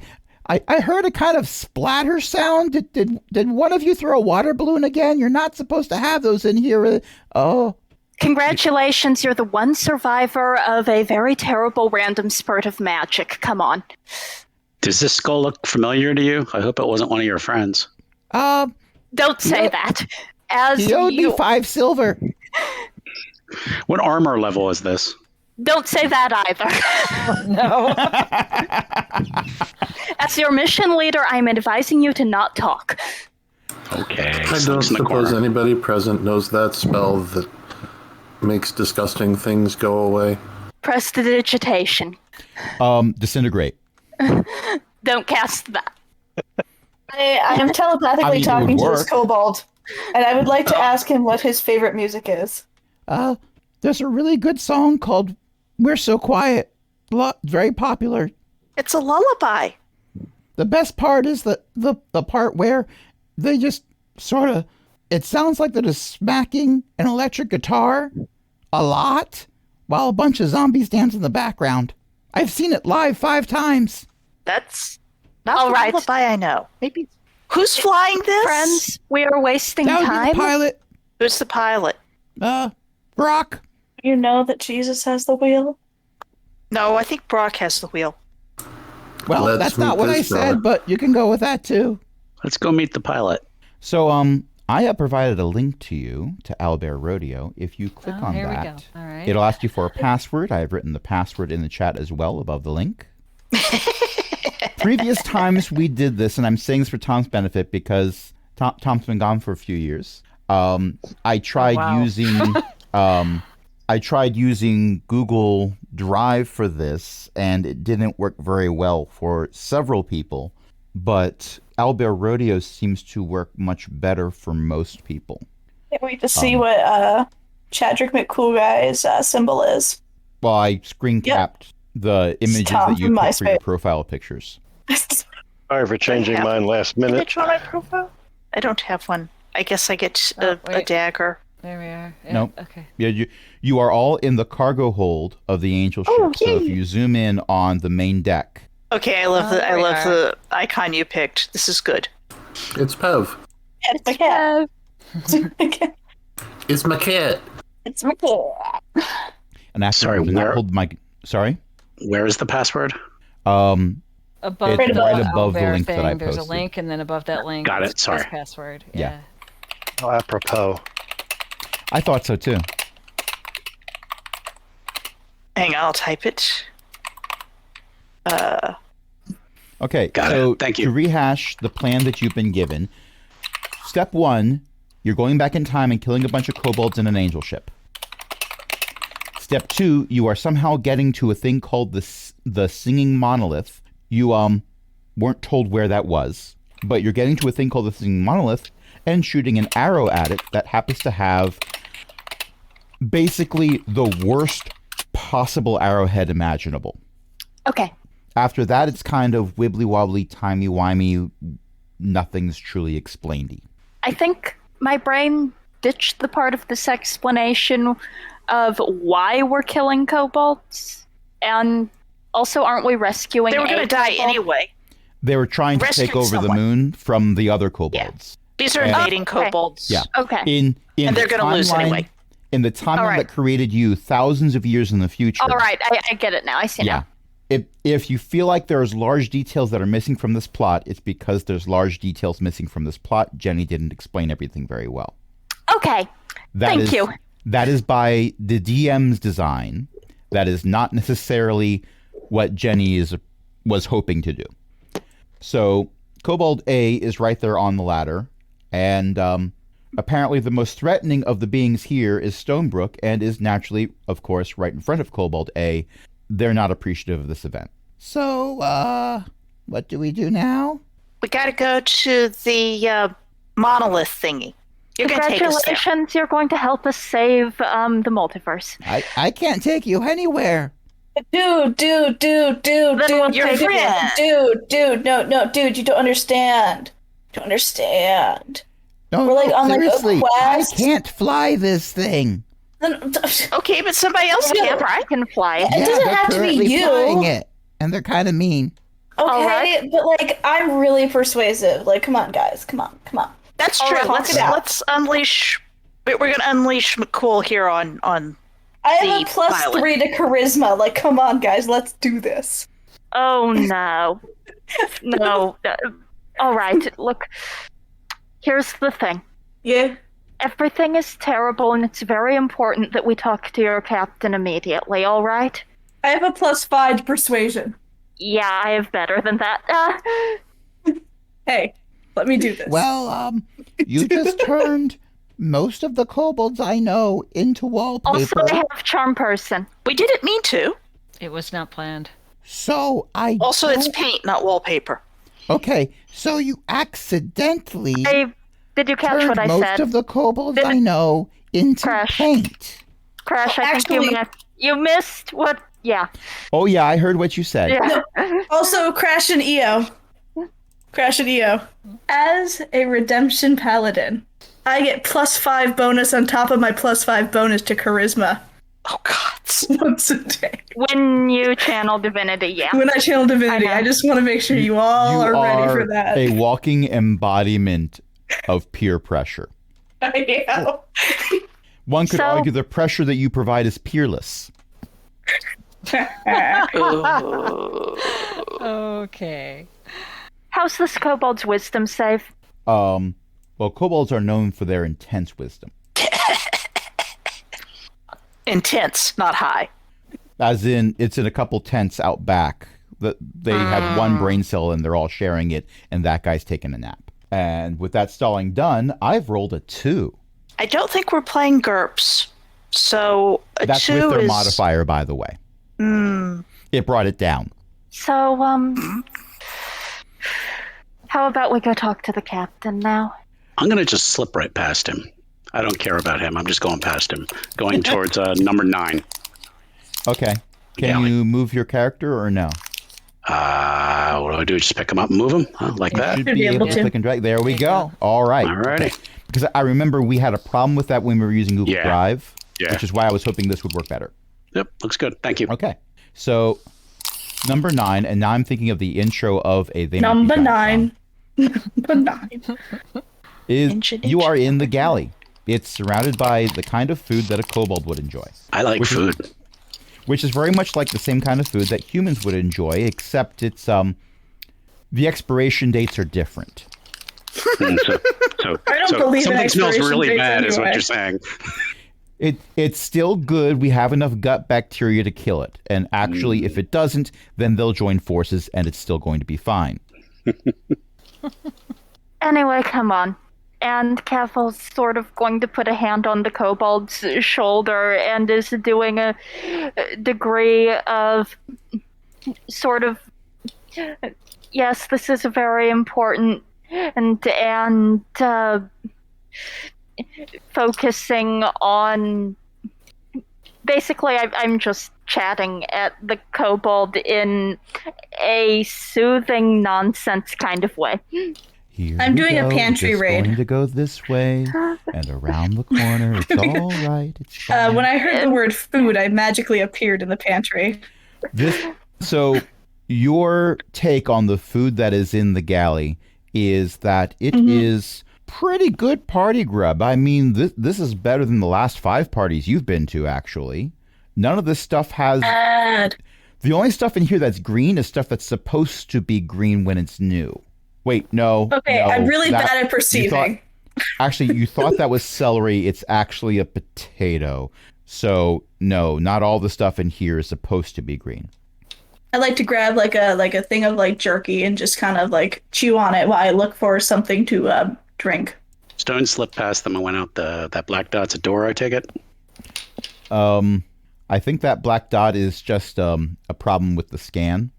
Speaker 1: heard a kind of splatter sound. Did one of you throw a water balloon again? You're not supposed to have those in here. Oh,
Speaker 4: Congratulations, you're the one survivor of a very terrible random spurt of magic. Come on.
Speaker 6: Does this skull look familiar to you? I hope it wasn't one of your friends.
Speaker 4: Don't say that. As
Speaker 1: he owed me
Speaker 4: you
Speaker 1: 5 silver.
Speaker 6: What armor level is this?
Speaker 4: don't say that either.
Speaker 8: No.
Speaker 4: As your mission leader, I'm advising you to not talk.
Speaker 6: Okay.
Speaker 2: I don't
Speaker 6: Slinks in the
Speaker 2: suppose
Speaker 6: corner.
Speaker 2: anybody present knows that spell that makes disgusting things go away.
Speaker 4: Prestidigitation.
Speaker 1: Disintegrate.
Speaker 4: Don't cast that.
Speaker 3: I am telepathically
Speaker 1: I mean, it
Speaker 3: talking
Speaker 1: would
Speaker 3: to this
Speaker 1: work.
Speaker 3: kobold, and I would like to ask him what his favorite music is.
Speaker 1: There's a really good song called "We're So Quiet." Very popular.
Speaker 5: It's a lullaby.
Speaker 1: The best part is the part where they just sort of, it sounds like they're just smacking an electric guitar a lot while a bunch of zombies dance in the background. I've seen it live 5 times.
Speaker 5: That's not
Speaker 4: All
Speaker 5: the
Speaker 4: right.
Speaker 5: lullaby I know. Maybe. Who's flying this?
Speaker 4: Friends, we are wasting
Speaker 1: That would be
Speaker 4: time.
Speaker 1: the pilot.
Speaker 5: Who's the pilot?
Speaker 1: Brock.
Speaker 3: You know that Jesus has the wheel?
Speaker 5: No, I think Brock has the wheel.
Speaker 1: Well,
Speaker 2: Let's
Speaker 1: that's not
Speaker 2: meet
Speaker 1: what I
Speaker 2: this
Speaker 1: said,
Speaker 2: fella.
Speaker 1: but you can go with that too.
Speaker 6: Let's go meet the pilot.
Speaker 1: So, I have provided a link to you to Owlbear Rodeo. If you click on
Speaker 8: here
Speaker 1: that,
Speaker 8: we go. All right.
Speaker 1: it'll ask you for a password. I have written the password in the chat as well above the link. Previous times we did this, and I'm saying this for Tom's benefit because Tom's been gone for a few years. I tried
Speaker 8: wow.
Speaker 1: using Google Drive for this, and it didn't work very well for several people. But Owlbear Rodeo seems to work much better for most people.
Speaker 3: Can't wait to see what Chadrick McCool Guy's symbol is.
Speaker 1: Well, I screen capped the images
Speaker 3: Tom
Speaker 1: that you
Speaker 3: from
Speaker 1: put for your
Speaker 3: MySpace.
Speaker 1: profile pictures.
Speaker 7: Sorry for changing
Speaker 5: have
Speaker 7: mine last minute.
Speaker 5: Image on my profile? I don't have one. I guess I get a
Speaker 8: wait.
Speaker 5: dagger.
Speaker 8: There we are. Yeah,
Speaker 1: Nope.
Speaker 8: Okay.
Speaker 1: Yeah, you are all in the cargo hold of the Angel ship.
Speaker 3: Oh,
Speaker 1: so if
Speaker 3: yay.
Speaker 1: you zoom in on the main deck,
Speaker 5: Okay, I love
Speaker 8: there we are.
Speaker 5: the icon you picked. This is good.
Speaker 2: It's Pev.
Speaker 3: It's my cat. It's my cat.
Speaker 2: It's my cat.
Speaker 3: It's my cat.
Speaker 1: and after
Speaker 6: Sorry,
Speaker 1: holding that,
Speaker 6: where-
Speaker 1: hold my sorry.
Speaker 6: Where is the password?
Speaker 8: Above
Speaker 1: It's
Speaker 3: right
Speaker 8: the
Speaker 3: above
Speaker 1: the
Speaker 8: Owlbear
Speaker 1: link that I
Speaker 8: thing, there's a
Speaker 1: posted.
Speaker 8: link, and then above that link,
Speaker 6: Got it,
Speaker 8: is
Speaker 6: sorry.
Speaker 8: his password.
Speaker 1: Yeah.
Speaker 7: Oh, apropos.
Speaker 1: I thought so too.
Speaker 5: Hang on, I'll type it.
Speaker 1: Okay,
Speaker 6: Got it.
Speaker 1: so
Speaker 6: Thank you.
Speaker 1: to rehash the plan that you've been given, step 1, you're going back in time and killing a bunch of kobolds in an angel ship. Step 2, you are somehow getting to a thing called the singing monolith. You weren't told where that was, but you're getting to a thing called the singing monolith and shooting an arrow at it that happens to have basically the worst possible arrowhead imaginable.
Speaker 4: Okay.
Speaker 1: After that, it's kind of wibbly-wobbly, timey-wimey, nothing's truly explained-y.
Speaker 4: I think my brain ditched the part of this explanation of why we're killing kobolds. And also, aren't we rescuing
Speaker 5: They were going
Speaker 4: a
Speaker 5: to die
Speaker 4: kobold?
Speaker 5: anyway.
Speaker 1: They were trying to take
Speaker 5: Rescued
Speaker 1: over the
Speaker 5: someone.
Speaker 1: moon from the other kobolds.
Speaker 5: These are
Speaker 1: Yeah.
Speaker 5: invading
Speaker 4: Okay.
Speaker 5: kobolds.
Speaker 1: Yeah.
Speaker 4: Okay.
Speaker 1: In
Speaker 5: And
Speaker 1: the
Speaker 5: they're gonna lose
Speaker 1: timeline-
Speaker 5: anyway.
Speaker 1: In the timeline
Speaker 4: All right.
Speaker 1: that created you thousands of years in the future.
Speaker 4: All right. I get it now. I see
Speaker 1: Yeah.
Speaker 4: now.
Speaker 1: If you feel like there's large details that are missing from this plot, it's because there's large details missing from this plot. Jenny didn't explain everything very well.
Speaker 4: Okay.
Speaker 1: That
Speaker 4: Thank
Speaker 1: is-
Speaker 4: you.
Speaker 1: That is by the DM's design. That is not necessarily what Jenny was hoping to do. So Kobold A is right there on the ladder, and apparently the most threatening of the beings here is Stonebrook, and is naturally, of course, right in front of Kobold A. They're not appreciative of this event. So, what do we do now?
Speaker 5: We got to go to the monolith thingy. You're going to take us there.
Speaker 4: Congratulations, you're going to help us save the multiverse.
Speaker 1: I can't take you anywhere.
Speaker 3: Dude,
Speaker 4: Then we'll
Speaker 5: Your
Speaker 4: take
Speaker 5: friend.
Speaker 3: dude, no, dude, you don't understand. You don't understand.
Speaker 1: No,
Speaker 3: We're, like, on, like, a
Speaker 1: seriously,
Speaker 3: quest.
Speaker 1: I can't fly this thing.
Speaker 5: Okay, but somebody else
Speaker 3: Yeah.
Speaker 5: can, right?
Speaker 4: I can fly.
Speaker 3: It doesn't
Speaker 1: they're
Speaker 3: have to be
Speaker 1: currently
Speaker 3: you.
Speaker 1: flying it, and they're kind of mean.
Speaker 3: Okay,
Speaker 4: Alright.
Speaker 3: but like I'm really persuasive. Like, come on, guys, come on.
Speaker 5: That's
Speaker 3: All
Speaker 5: true.
Speaker 3: right,
Speaker 5: Let's
Speaker 3: talk it out.
Speaker 5: let's unleash. We're going to unleash McCool here on.
Speaker 3: I have a
Speaker 5: The
Speaker 3: plus
Speaker 5: pilot.
Speaker 3: 3 to charisma. Like, come on, guys, let's do this.
Speaker 4: Oh no. No. All right, look. Here's the thing.
Speaker 3: Yeah.
Speaker 4: Everything is terrible, and it's very important that we talk to your captain immediately, all right?
Speaker 3: I have a plus 5 to persuasion.
Speaker 4: Yeah, I have better than that.
Speaker 3: Hey, let me do this.
Speaker 1: Well, you just turned most of the kobolds I know into
Speaker 4: Also,
Speaker 1: wallpaper.
Speaker 4: I have charm person.
Speaker 5: We didn't mean to.
Speaker 8: It was not planned.
Speaker 1: So I
Speaker 5: Also, it's
Speaker 1: don't-
Speaker 5: paint, not wallpaper.
Speaker 1: Okay, so you accidentally
Speaker 4: Did you catch
Speaker 1: turned
Speaker 4: what I
Speaker 1: most
Speaker 4: said?
Speaker 1: of the kobolds
Speaker 4: Did-
Speaker 1: I know into
Speaker 4: Crash.
Speaker 1: paint.
Speaker 4: Crash, I think
Speaker 3: Actually-
Speaker 4: you missed what... Yeah.
Speaker 1: Oh yeah, I heard what you said.
Speaker 4: Yeah.
Speaker 3: Also, Crash and EO. Crash and EO. As a redemption paladin, I get plus 5 bonus on top of my plus 5 bonus to charisma
Speaker 5: Oh, God.
Speaker 3: once a day.
Speaker 4: When you channel divinity, yeah.
Speaker 3: When I channel divinity,
Speaker 4: I know.
Speaker 3: I just want to make sure you all
Speaker 1: You
Speaker 3: are ready for that.
Speaker 1: a walking embodiment of peer pressure.
Speaker 3: I am.
Speaker 1: One could
Speaker 4: So-
Speaker 1: argue the pressure that you provide is peerless.
Speaker 5: Ooh.
Speaker 8: Okay.
Speaker 4: How's this kobold's wisdom save?
Speaker 1: Well, kobolds are known for their intense wisdom.
Speaker 5: Intense, not high.
Speaker 1: As in, it's in a couple tents out back. They have one brain cell and they're all sharing it, and that guy's taking a nap. And with that stalling done, I've rolled a 2.
Speaker 5: I don't think we're playing GURPS. So a
Speaker 1: That's
Speaker 5: 2
Speaker 1: with their
Speaker 5: is...
Speaker 1: modifier, by the way. It brought it down.
Speaker 4: So, how about we go talk to the captain now?
Speaker 6: I'm going to just slip right past him. I don't care about him. I'm just going past him, going towards number 9.
Speaker 1: Okay. Can you move your character or no?
Speaker 6: What do? Just pick him up and move him? Like
Speaker 1: You
Speaker 6: that?
Speaker 1: should be able to click and drag. There we go. All right.
Speaker 6: Alrighty.
Speaker 1: Okay. Because I remember we had a problem with that when we were using Google Drive, which is why I was hoping this would work better.
Speaker 6: Yep, looks good. Thank you.
Speaker 1: Okay. So, number 9, and now I'm thinking of the intro of a They Might Be
Speaker 3: Number
Speaker 1: Giants
Speaker 3: 9. Number 9.
Speaker 1: song, is
Speaker 5: Inch.
Speaker 1: you are in the galley. It's surrounded by the kind of food that a kobold would enjoy.
Speaker 6: I like food.
Speaker 1: Which is very much like the same kind of food that humans would enjoy, except it's the expiration dates are different.
Speaker 6: So
Speaker 3: I don't believe in
Speaker 6: something smells
Speaker 3: expiration
Speaker 6: really
Speaker 3: dates
Speaker 6: bad, is what
Speaker 3: anyway.
Speaker 6: you're saying.
Speaker 1: It's still good. We have enough gut bacteria to kill it. And actually, if it doesn't, then they'll join forces and it's still going to be fine.
Speaker 4: Anyway, come on. And Cavil's sort of going to put a hand on the kobold's shoulder and is doing a degree of sort of, yes, this is very important, and focusing on, basically I'm just chatting at the kobold in a soothing nonsense kind of way.
Speaker 1: Here
Speaker 3: I'm
Speaker 1: we
Speaker 3: doing a
Speaker 1: go,
Speaker 3: pantry
Speaker 1: just
Speaker 3: raid.
Speaker 1: Going to go this way and around the corner. It's all right. It's fine.
Speaker 3: When I heard the word food, I magically appeared in the pantry.
Speaker 1: So your take on the food that is in the galley is that it is pretty good party grub. I mean, this is better than the last 5 parties you've been to, actually. None of this stuff has... The only stuff in here that's green is stuff that's supposed to be green when it's new. Wait, no.
Speaker 3: Okay,
Speaker 1: no,
Speaker 3: I'm really
Speaker 1: that-
Speaker 3: bad at perceiving.
Speaker 1: Actually, you thought that was celery. It's actually a potato. So, no, not all the stuff in here is supposed to be green.
Speaker 3: I like to grab like a thing of like jerky and just kind of like chew on it while I look for something to drink.
Speaker 6: Stone slipped past them and went out that black dot's a door, I take it?
Speaker 1: I think that black dot is just a problem with the scan.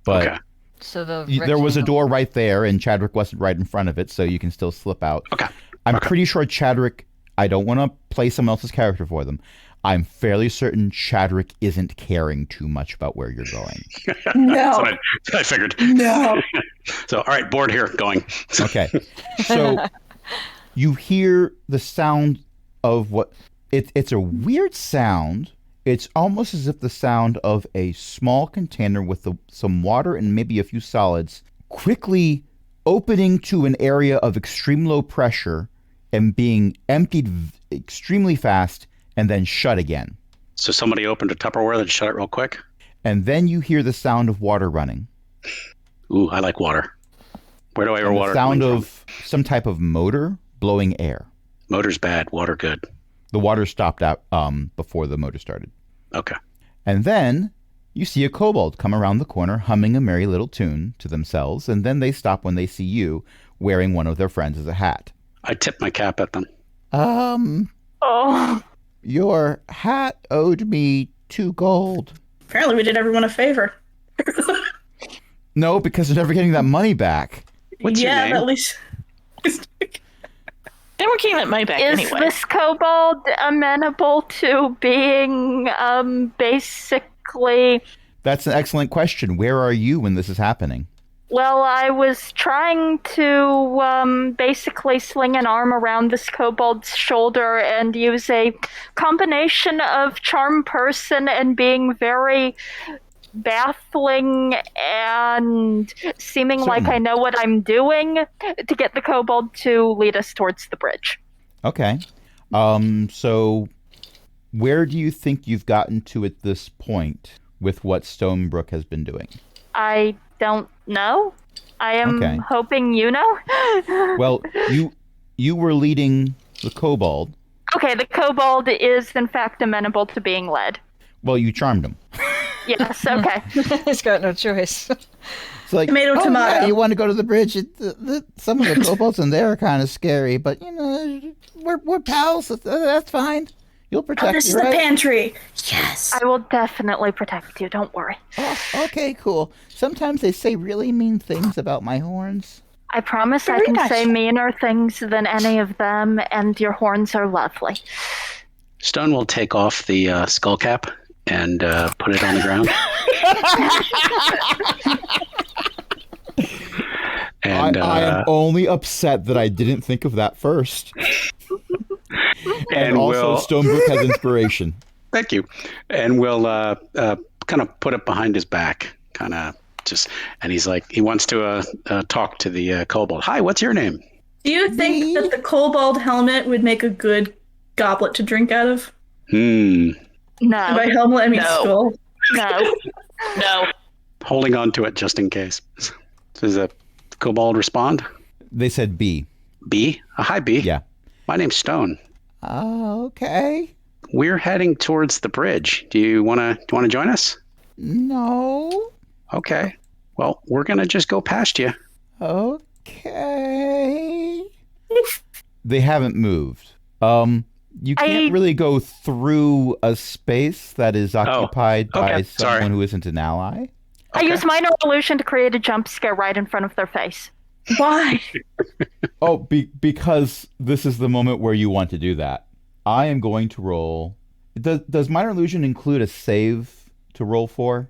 Speaker 1: But
Speaker 6: Okay.
Speaker 8: So
Speaker 1: there was a door right there, and Chadwick wasn't right in front of it, so you can still slip out.
Speaker 6: Okay.
Speaker 1: I'm pretty sure Chadwick, I don't want to play someone else's character for them. I'm fairly certain Chadwick isn't caring too much about where you're going.
Speaker 3: No.
Speaker 6: That's what I figured.
Speaker 3: No.
Speaker 6: So, all right, board here, going.
Speaker 1: Okay. So you hear the sound of what it's a weird sound. It's almost as if the sound of a small container with some water and maybe a few solids quickly opening to an area of extreme low pressure and being emptied extremely fast and then shut again.
Speaker 6: So somebody opened a Tupperware that shut it real quick?
Speaker 1: And then you hear the sound of water running.
Speaker 6: Ooh, I like water. Where do I hear
Speaker 1: And
Speaker 6: water
Speaker 1: the sound
Speaker 6: coming
Speaker 1: of some type of motor blowing air.
Speaker 6: from? Motor's bad, water good.
Speaker 1: The water stopped out before the motor started.
Speaker 6: Okay.
Speaker 1: And then you see a kobold come around the corner humming a merry little tune to themselves, and then they stop when they see you wearing one of their friends as a hat.
Speaker 6: I tip my cap at them.
Speaker 4: Oh,
Speaker 1: Your hat owed me 2 gold.
Speaker 3: Apparently we did everyone a favor.
Speaker 1: No, because they're never getting that money back.
Speaker 6: What's your name?
Speaker 3: But at least
Speaker 5: Then we're getting that money back
Speaker 4: is
Speaker 5: anyway.
Speaker 4: this kobold amenable to being basically?
Speaker 1: That's an excellent question. Where are you when this is happening?
Speaker 4: Well, I was trying to basically sling an arm around this kobold's shoulder and use a combination of charm person and being very baffling and seeming like I know what I'm doing to get the kobold to lead us towards the bridge.
Speaker 1: Okay. So where do you think you've gotten to at this point with what Stonebrook has been doing?
Speaker 4: I don't know. I am
Speaker 1: Okay.
Speaker 4: hoping you know.
Speaker 1: Well, you were leading the kobold.
Speaker 4: Okay, the kobold is in fact amenable to being led.
Speaker 1: Well, you charmed him.
Speaker 4: Yes, okay.
Speaker 8: He's got no choice.
Speaker 1: It's like,
Speaker 3: Tomato,
Speaker 1: oh,
Speaker 3: tomato.
Speaker 1: yeah, you want to go to the bridge? Some of the kobolds in there are kind of scary, but we're pals. That's fine. You'll protect
Speaker 3: This
Speaker 1: me,
Speaker 3: is the
Speaker 1: right?
Speaker 3: pantry. Yes.
Speaker 4: I will definitely protect you, don't worry.
Speaker 1: Oh, okay, cool. Sometimes they say really mean things about my horns.
Speaker 4: I promise I
Speaker 3: Very
Speaker 4: can
Speaker 3: nice.
Speaker 4: say meaner things than any of them, and your horns are lovely.
Speaker 6: Stone will take off the skull cap and put it on the ground. And
Speaker 1: I am only upset that I didn't think of that first. And also, Stonebrook has inspiration.
Speaker 6: Thank you. And we'll kind of put it behind his back, kind of just. And he's like, he wants to talk to the kobold. Hi, what's your name?
Speaker 3: Do you think that the kobold helmet would make a good goblet to drink out of?
Speaker 6: Hmm.
Speaker 3: And by
Speaker 4: No,
Speaker 3: helmet, I mean
Speaker 5: No.
Speaker 3: skull.
Speaker 4: no.
Speaker 5: No.
Speaker 6: Holding on to it just in case. Does the kobold respond?
Speaker 1: They said B.
Speaker 6: B? Hi, B.
Speaker 1: Yeah.
Speaker 6: My name's Stone.
Speaker 1: Okay.
Speaker 6: We're heading towards the bridge. Do you want to join us?
Speaker 1: No.
Speaker 6: Okay. Well, we're gonna just go past you.
Speaker 1: Okay. They haven't moved. You can't really go through a space that is occupied by
Speaker 6: okay,
Speaker 1: someone
Speaker 6: sorry.
Speaker 1: who isn't an ally.
Speaker 4: I use minor illusion to create a jump scare right in front of their face.
Speaker 3: Why?
Speaker 1: Oh, because this is the moment where you want to do that. I am going to roll. Does minor illusion include a save to roll for?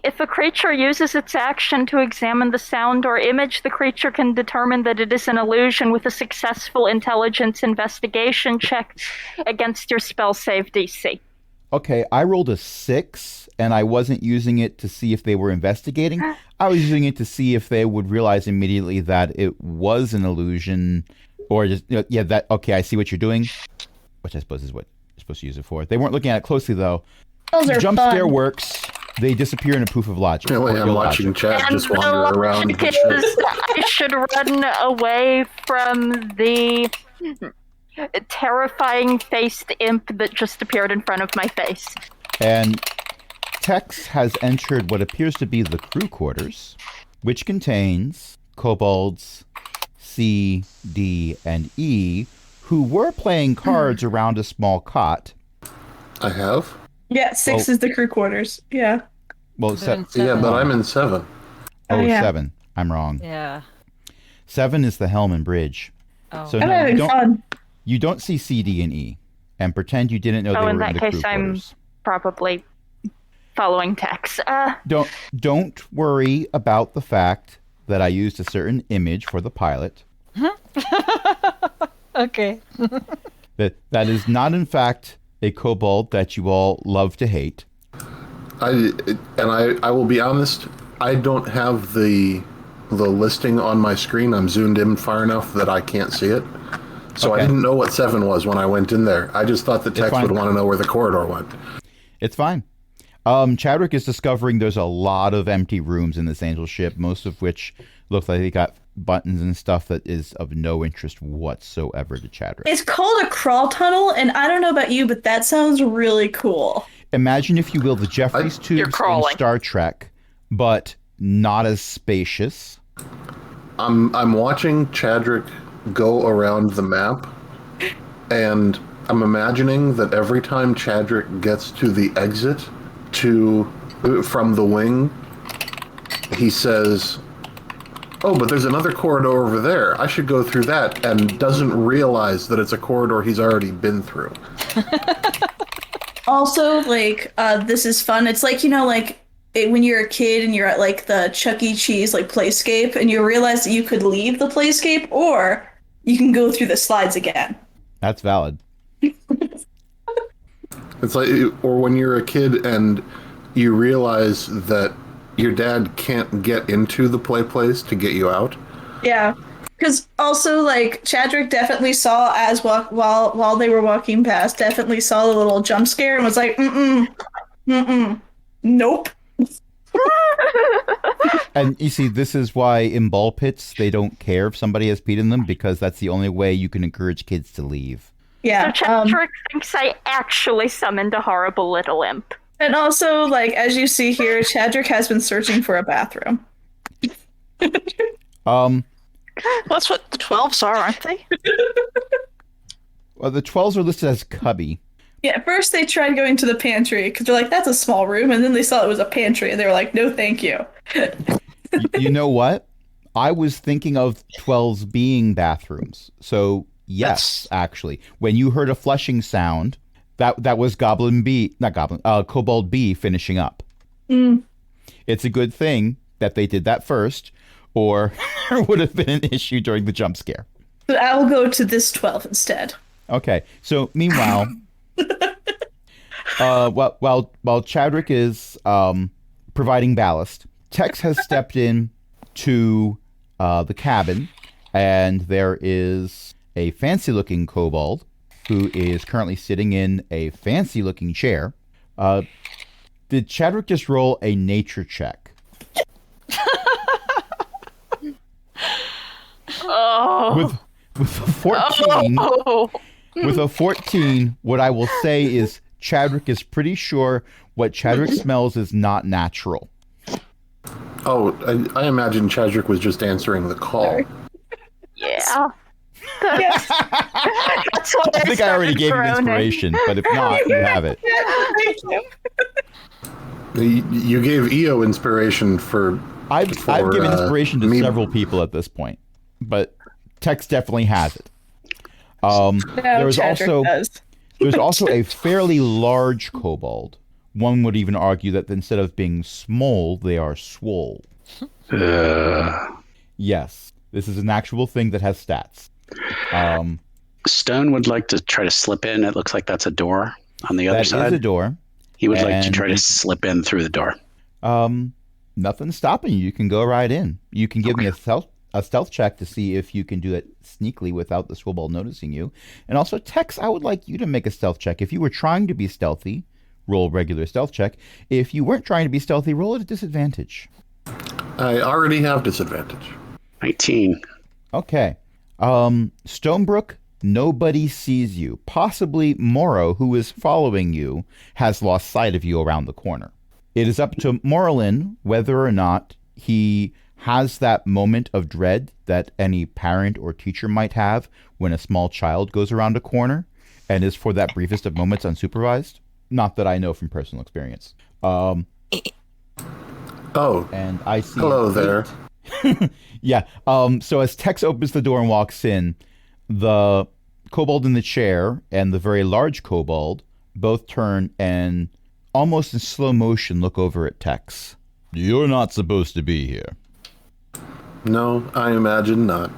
Speaker 4: If a creature uses its action to examine the sound or image, the creature can determine that it is an illusion with a successful intelligence investigation check against your spell save DC.
Speaker 1: Okay, I rolled a 6, and I wasn't using it to see if they were investigating. I was using it to see if they would realize immediately that it was an illusion, or just okay, I see what you're doing, which I suppose is what you're supposed to use it for. They weren't looking at it closely though.
Speaker 3: Those are
Speaker 1: Jump
Speaker 3: fun.
Speaker 1: scare works. They disappear in a poof of logic.
Speaker 2: Anyway,
Speaker 1: or
Speaker 2: I'm watching
Speaker 1: illogic.
Speaker 2: Chad
Speaker 4: And
Speaker 2: just
Speaker 4: the
Speaker 2: wander around.
Speaker 4: logic is I should run away from the terrifying faced imp that just appeared in front of my face.
Speaker 1: And Tex has entered what appears to be the crew quarters, which contains kobolds C, D, and E, who were playing cards around a small cot.
Speaker 2: I have?
Speaker 3: Yeah, 6 is the crew quarters. Yeah.
Speaker 1: Well,
Speaker 8: They're in
Speaker 2: Yeah,
Speaker 8: seven.
Speaker 2: but I'm in 7.
Speaker 3: Oh, yeah.
Speaker 1: 7. I'm wrong.
Speaker 8: Yeah.
Speaker 1: 7 is the helm and bridge.
Speaker 8: Oh.
Speaker 1: So
Speaker 3: I'm
Speaker 1: no,
Speaker 3: having fun.
Speaker 1: you don't see C, D, and E, and pretend you didn't know they
Speaker 4: Oh,
Speaker 1: were
Speaker 4: in
Speaker 1: in
Speaker 4: that
Speaker 1: the
Speaker 4: case,
Speaker 1: crew
Speaker 4: I'm
Speaker 1: quarters.
Speaker 4: probably following Tex.
Speaker 1: Don't worry about the fact that I used a certain image for the pilot.
Speaker 8: Okay.
Speaker 1: That is not, in fact, a kobold that you all love to hate.
Speaker 2: I will be honest, I don't have the listing on my screen. I'm zoomed in far enough that I can't see it. So I
Speaker 1: Okay.
Speaker 2: didn't know what 7 was when I went in there. I just thought the text
Speaker 1: fine.
Speaker 2: would want to know where the corridor went.
Speaker 1: It's fine. Chadwick is discovering there's a lot of empty rooms in this angel ship, most of which look like they got buttons and stuff that is of no interest whatsoever to Chadwick.
Speaker 3: It's called a crawl tunnel, and I don't know about you, but that sounds really cool.
Speaker 1: Imagine, if you will, the Jeffries
Speaker 5: You're
Speaker 1: tubes in
Speaker 5: crawling.
Speaker 1: Star Trek, but not as spacious.
Speaker 2: I'm watching Chadrick go around the map, and I'm imagining that every time Chadrick gets to the exit from the wing, he says, "Oh, but there's another corridor over there. I should go through that," and doesn't realize that it's a corridor he's already been through.
Speaker 3: Also, this is fun. It's like, when you're a kid and you're at like the Chuck E. Cheese playscape, and you realize that you could leave the playscape, or you can go through the slides again.
Speaker 1: That's valid.
Speaker 2: It's like, or when you're a kid and you realize that your dad can't get into the place to get you out.
Speaker 3: Yeah, because also Chadrick definitely saw while they were walking past, definitely saw the little jump scare and was like, nope.
Speaker 1: And you see, this is why in ball pits they don't care if somebody has peed in them, because that's the only way you can encourage kids to leave.
Speaker 3: Yeah.
Speaker 4: So Chadrick thinks I actually summoned a horrible little imp.
Speaker 3: And also, like, as you see here, Chadrick has been searching for a bathroom.
Speaker 1: Um,
Speaker 5: Well, that's what the 12s are, aren't they?
Speaker 1: well, the 12s are listed as cubby.
Speaker 3: Yeah, at first they tried going to the pantry because they're like, that's a small room. And then they saw it was a pantry and they were like, no, thank you.
Speaker 1: You know what? I was thinking of 12s being bathrooms. So, yes, actually. When you heard a flushing sound, that was Kobold B finishing up.
Speaker 3: Mm.
Speaker 1: It's a good thing that they did that first, or there would have been an issue during the jump scare.
Speaker 3: But I will go to this 12 instead.
Speaker 1: Okay, so meanwhile, while Chadrick is providing ballast, Tex has stepped in to the cabin, and there is a fancy-looking kobold who is currently sitting in a fancy-looking chair. Did Chadrick just roll a nature check?
Speaker 4: Oh.
Speaker 1: With a 14,
Speaker 4: Oh.
Speaker 1: with a 14, what I will say is Chadrick is pretty sure what Chadrick smells is not natural.
Speaker 2: Oh, I imagine Chadrick was just answering the call.
Speaker 4: Yeah.
Speaker 3: Yes.
Speaker 4: That's what
Speaker 1: I think I already gave you
Speaker 4: Corona.
Speaker 1: inspiration, but if not, you have it.
Speaker 3: Thank you.
Speaker 2: You gave EO inspiration for
Speaker 1: I've given inspiration to
Speaker 2: me.
Speaker 1: several people at this point, but Tex definitely has it.
Speaker 3: No,
Speaker 1: There's
Speaker 3: Chadrick does.
Speaker 1: also a fairly large kobold. One would even argue that instead of being small, they are swole. Yes, this is an actual thing that has stats.
Speaker 6: Stone would like to try to slip in. It looks like that's a door on the other
Speaker 1: That
Speaker 6: side.
Speaker 1: is a door.
Speaker 6: He would like to
Speaker 1: and
Speaker 6: try to
Speaker 1: we-
Speaker 6: slip in through the door.
Speaker 1: Nothing's stopping you. You can go right in. You can give me a stealth check to see if you can do it sneakily without the kobold noticing you. And also, Tex, I would like you to make a stealth check. If you were trying to be stealthy, roll a regular stealth check. If you weren't trying to be stealthy, roll at a disadvantage.
Speaker 2: I already have disadvantage.
Speaker 6: 19.
Speaker 1: Okay. Stonebrook, nobody sees you. Possibly Morrow, who is following you, has lost sight of you around the corner. It is up to Morlin whether or not he has that moment of dread that any parent or teacher might have when a small child goes around a corner and is for that briefest of moments unsupervised. Not that I know from personal experience.
Speaker 2: Oh,
Speaker 1: And I see.
Speaker 2: hello there.
Speaker 1: Yeah. So as Tex opens the door and walks in, the kobold in the chair and the very large kobold both turn and almost in slow motion look over at Tex. You're not supposed to be here.
Speaker 2: No, I imagine not.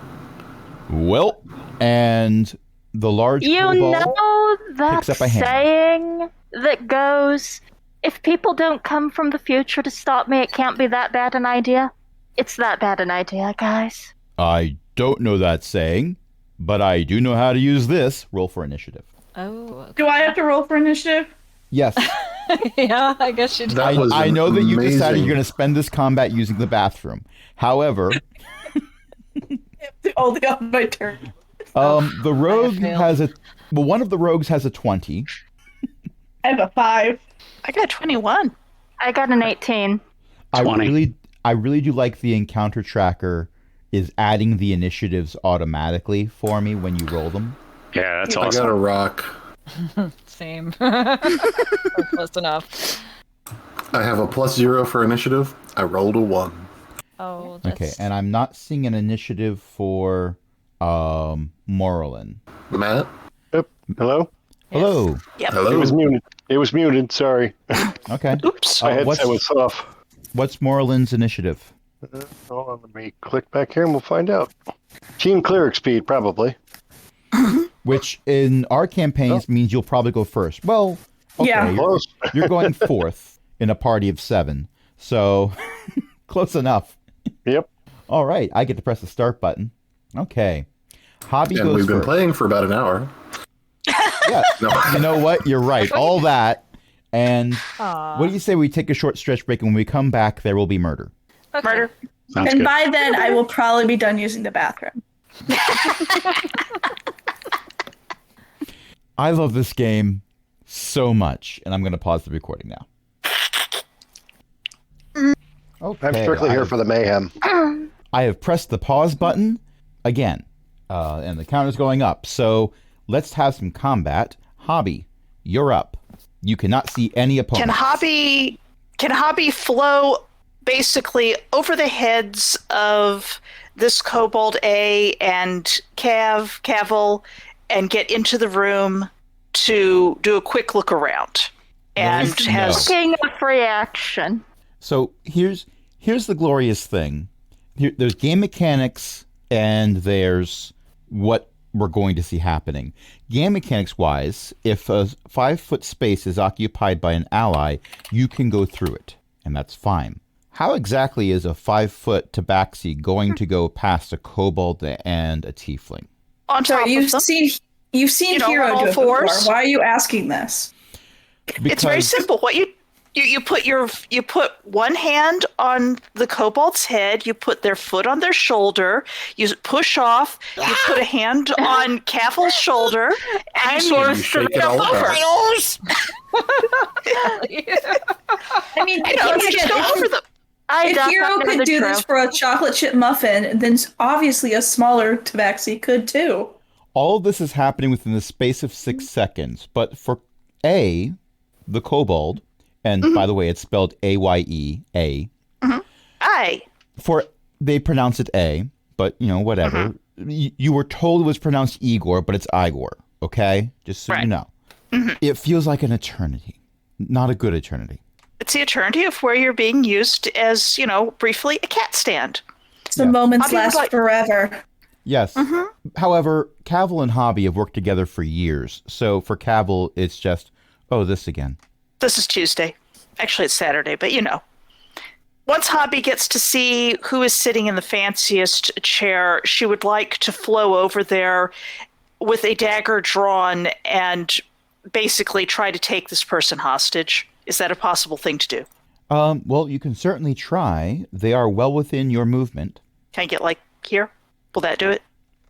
Speaker 1: Well, and the large
Speaker 4: You
Speaker 1: kobold
Speaker 4: know that
Speaker 1: picks up a hammer.
Speaker 4: saying that goes, if people don't come from the future to stop me, it can't be that bad an idea? It's that bad an idea, guys.
Speaker 1: I don't know that saying, but I do know how to use this. Roll for initiative.
Speaker 8: Oh, okay.
Speaker 3: Do I have to roll for initiative?
Speaker 1: Yes.
Speaker 8: Yeah, I guess you do.
Speaker 2: That was
Speaker 1: I know that you've decided
Speaker 2: amazing.
Speaker 1: you're going to spend this combat using the bathroom. However,
Speaker 3: Only on my turn.
Speaker 1: the rogue
Speaker 8: failed.
Speaker 1: one of the rogues has a 20.
Speaker 3: I have a 5.
Speaker 5: I got 21.
Speaker 4: I got an 18.
Speaker 6: 20.
Speaker 1: I really do like the encounter tracker is adding the initiatives automatically for me when you roll them.
Speaker 6: Yeah, that's
Speaker 2: I got a
Speaker 6: awesome.
Speaker 2: rock.
Speaker 8: Same. Close enough.
Speaker 2: I have a +0 for initiative. I rolled a 1.
Speaker 8: Oh,
Speaker 1: Okay,
Speaker 8: that's...
Speaker 1: and I'm not seeing an initiative for Morlin.
Speaker 2: Matt?
Speaker 7: Yep. Hello?
Speaker 1: Hello.
Speaker 5: Yep.
Speaker 2: Hello?
Speaker 7: It was muted. It was muted. Sorry.
Speaker 1: Okay.
Speaker 5: Oops.
Speaker 7: My
Speaker 1: what's
Speaker 7: headset was off.
Speaker 1: what's Morlin's initiative?
Speaker 7: Hold on, let me click back here and we'll find out. Team cleric speed, probably.
Speaker 1: Which in our campaigns means you'll probably go first. Well, okay,
Speaker 3: Yeah.
Speaker 7: Close.
Speaker 1: you're going fourth in a party of 7. So close enough.
Speaker 7: Yep.
Speaker 1: All right, I get to press the start button. Okay. Hobby
Speaker 2: And
Speaker 1: goes
Speaker 2: we've been
Speaker 1: first.
Speaker 2: playing for about an hour.
Speaker 1: Yeah.
Speaker 2: No.
Speaker 1: You know what? You're right. All that And what do you say we take a short stretch break, and when we come back, there will be murder?
Speaker 8: Okay.
Speaker 5: Murder.
Speaker 6: Sounds
Speaker 3: And
Speaker 6: good.
Speaker 3: by then, I will probably be done using the bathroom.
Speaker 1: I love this game so much, and I'm going to pause the recording now. Okay,
Speaker 7: I'm strictly here for the mayhem.
Speaker 1: I have pressed the pause button again, and the counter's going up. So let's have some combat. Hobby, you're up. You cannot see any opponents.
Speaker 5: Can Hobby flow basically over the heads of this Kobold A and Cavil and get into the room to do a quick look around? And
Speaker 1: No.
Speaker 5: has
Speaker 4: Taking a free action.
Speaker 1: So here's the glorious thing. There's game mechanics, and there's what we're going to see happening. Game mechanics wise, if a 5-foot space is occupied by an ally, you can go through it, and that's fine. How exactly is a 5-foot tabaxi going to go past a kobold and a tiefling?
Speaker 5: on top
Speaker 3: Sorry,
Speaker 5: of them.
Speaker 3: you've seen
Speaker 5: You know,
Speaker 3: Hero
Speaker 5: on all
Speaker 3: do it before.
Speaker 5: fours.
Speaker 3: Why are you asking this?
Speaker 5: It's very
Speaker 1: Because-
Speaker 5: simple. What you put one hand on the kobold's head, you put their foot on their shoulder, you push off, you put a hand on Cavil's shoulder, and you sort of
Speaker 2: shake it all
Speaker 5: over.
Speaker 2: over.
Speaker 3: I mean,
Speaker 5: You know,
Speaker 3: once
Speaker 5: you just
Speaker 3: again,
Speaker 5: go over them.
Speaker 4: I
Speaker 3: if
Speaker 4: duck
Speaker 3: Hero
Speaker 4: under
Speaker 3: could
Speaker 4: the
Speaker 3: do
Speaker 4: trail.
Speaker 3: this for a chocolate chip muffin, then obviously a smaller tabaxi could too.
Speaker 1: All of this is happening within the space of 6 seconds, but for A, the kobold, and by the way, it's spelled A-Y-E, A.
Speaker 5: Aye.
Speaker 1: For they pronounce it A, but whatever. You were told it was pronounced Igor, but it's Igor. Okay, just so you
Speaker 5: Right.
Speaker 1: know. It feels like an eternity, not a good eternity.
Speaker 5: It's the eternity of where you're being used as, briefly a cat stand.
Speaker 3: The
Speaker 1: Yeah.
Speaker 3: moments
Speaker 5: Hobby would
Speaker 3: last
Speaker 5: like-
Speaker 3: forever.
Speaker 1: Yes. However, Cavil and Hobby have worked together for years, so for Cavil, it's just, oh, this again.
Speaker 5: This is Tuesday. Actually, it's Saturday, but Once Hobby gets to see who is sitting in the fanciest chair, she would like to flow over there with a dagger drawn and basically try to take this person hostage. Is that a possible thing to do?
Speaker 1: Well, you can certainly try. They are well within your movement.
Speaker 5: Can I get like here? Will that do it?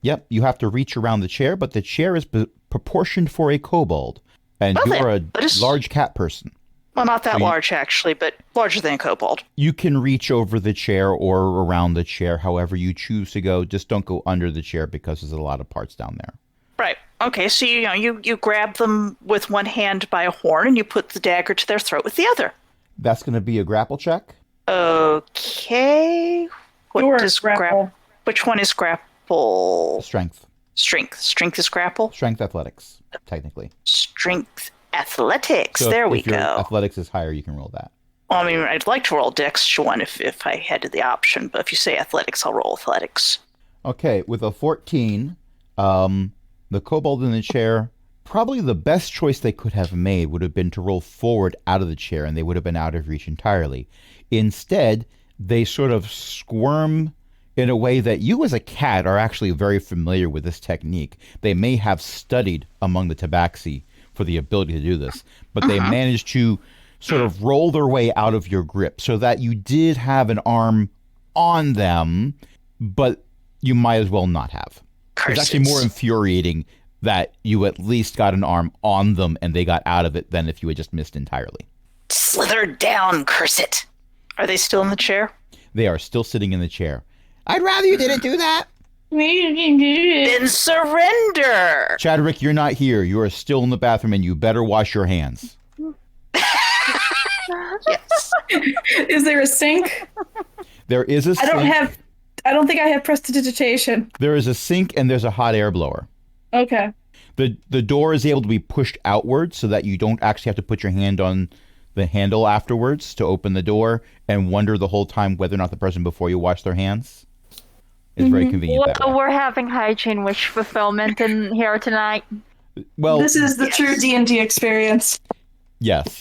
Speaker 1: Yep, you have to reach around the chair, but the chair is proportioned for a kobold, and
Speaker 5: Well,
Speaker 1: you're a
Speaker 5: then, let us-
Speaker 1: large cat person.
Speaker 5: Well, not that
Speaker 1: So you-
Speaker 5: large actually, but larger than a kobold.
Speaker 1: You can reach over the chair or around the chair, however you choose to go. Just don't go under the chair because there's a lot of parts down there.
Speaker 5: Right. Okay. So you grab them with one hand by a horn and you put the dagger to their throat with the other.
Speaker 1: That's going to be a grapple check.
Speaker 5: Okay. What
Speaker 3: Sure,
Speaker 5: does
Speaker 3: grapple.
Speaker 5: Which one is grapple?
Speaker 1: Strength.
Speaker 5: Strength. Strength is grapple.
Speaker 1: Strength athletics, technically.
Speaker 5: Strength athletics.
Speaker 1: So
Speaker 5: there
Speaker 1: if
Speaker 5: we
Speaker 1: your
Speaker 5: go.
Speaker 1: athletics is higher, you can roll that.
Speaker 5: Well, I mean, I'd like to roll Dex one if I had the option, but if you say athletics, I'll roll athletics.
Speaker 1: Okay, with a 14, the kobold in the chair, probably the best choice they could have made would have been to roll forward out of the chair, and they would have been out of reach entirely. Instead, they sort of squirm in a way that you as a cat are actually very familiar with this technique. They may have studied among the tabaxi for the ability to do this, but they managed to sort of roll their way out of your grip so that you did have an arm on them, but you might as well not have. It's actually more infuriating that you at least got an arm on them and they got out of it than if you had just missed entirely.
Speaker 5: Slither down, curse it. Are they still in the chair?
Speaker 1: They are still sitting in the chair. I'd rather you didn't do that.
Speaker 5: Then surrender.
Speaker 1: Chadwick, you're not here. You are still in the bathroom and you better wash your hands.
Speaker 5: Yes.
Speaker 3: Is there a sink?
Speaker 1: There is a sink.
Speaker 3: I don't think I have prestidigitation.
Speaker 1: There is a sink and there's a hot air blower.
Speaker 3: Okay.
Speaker 1: The door is able to be pushed outward so that you don't actually have to put your hand on the handle afterwards to open the door and wonder the whole time whether or not the person before you wash their hands. It's very convenient that
Speaker 4: Well,
Speaker 1: way.
Speaker 4: we're having hygiene wish fulfillment in here tonight.
Speaker 1: Well,
Speaker 3: This is the true D&D experience.
Speaker 1: yes.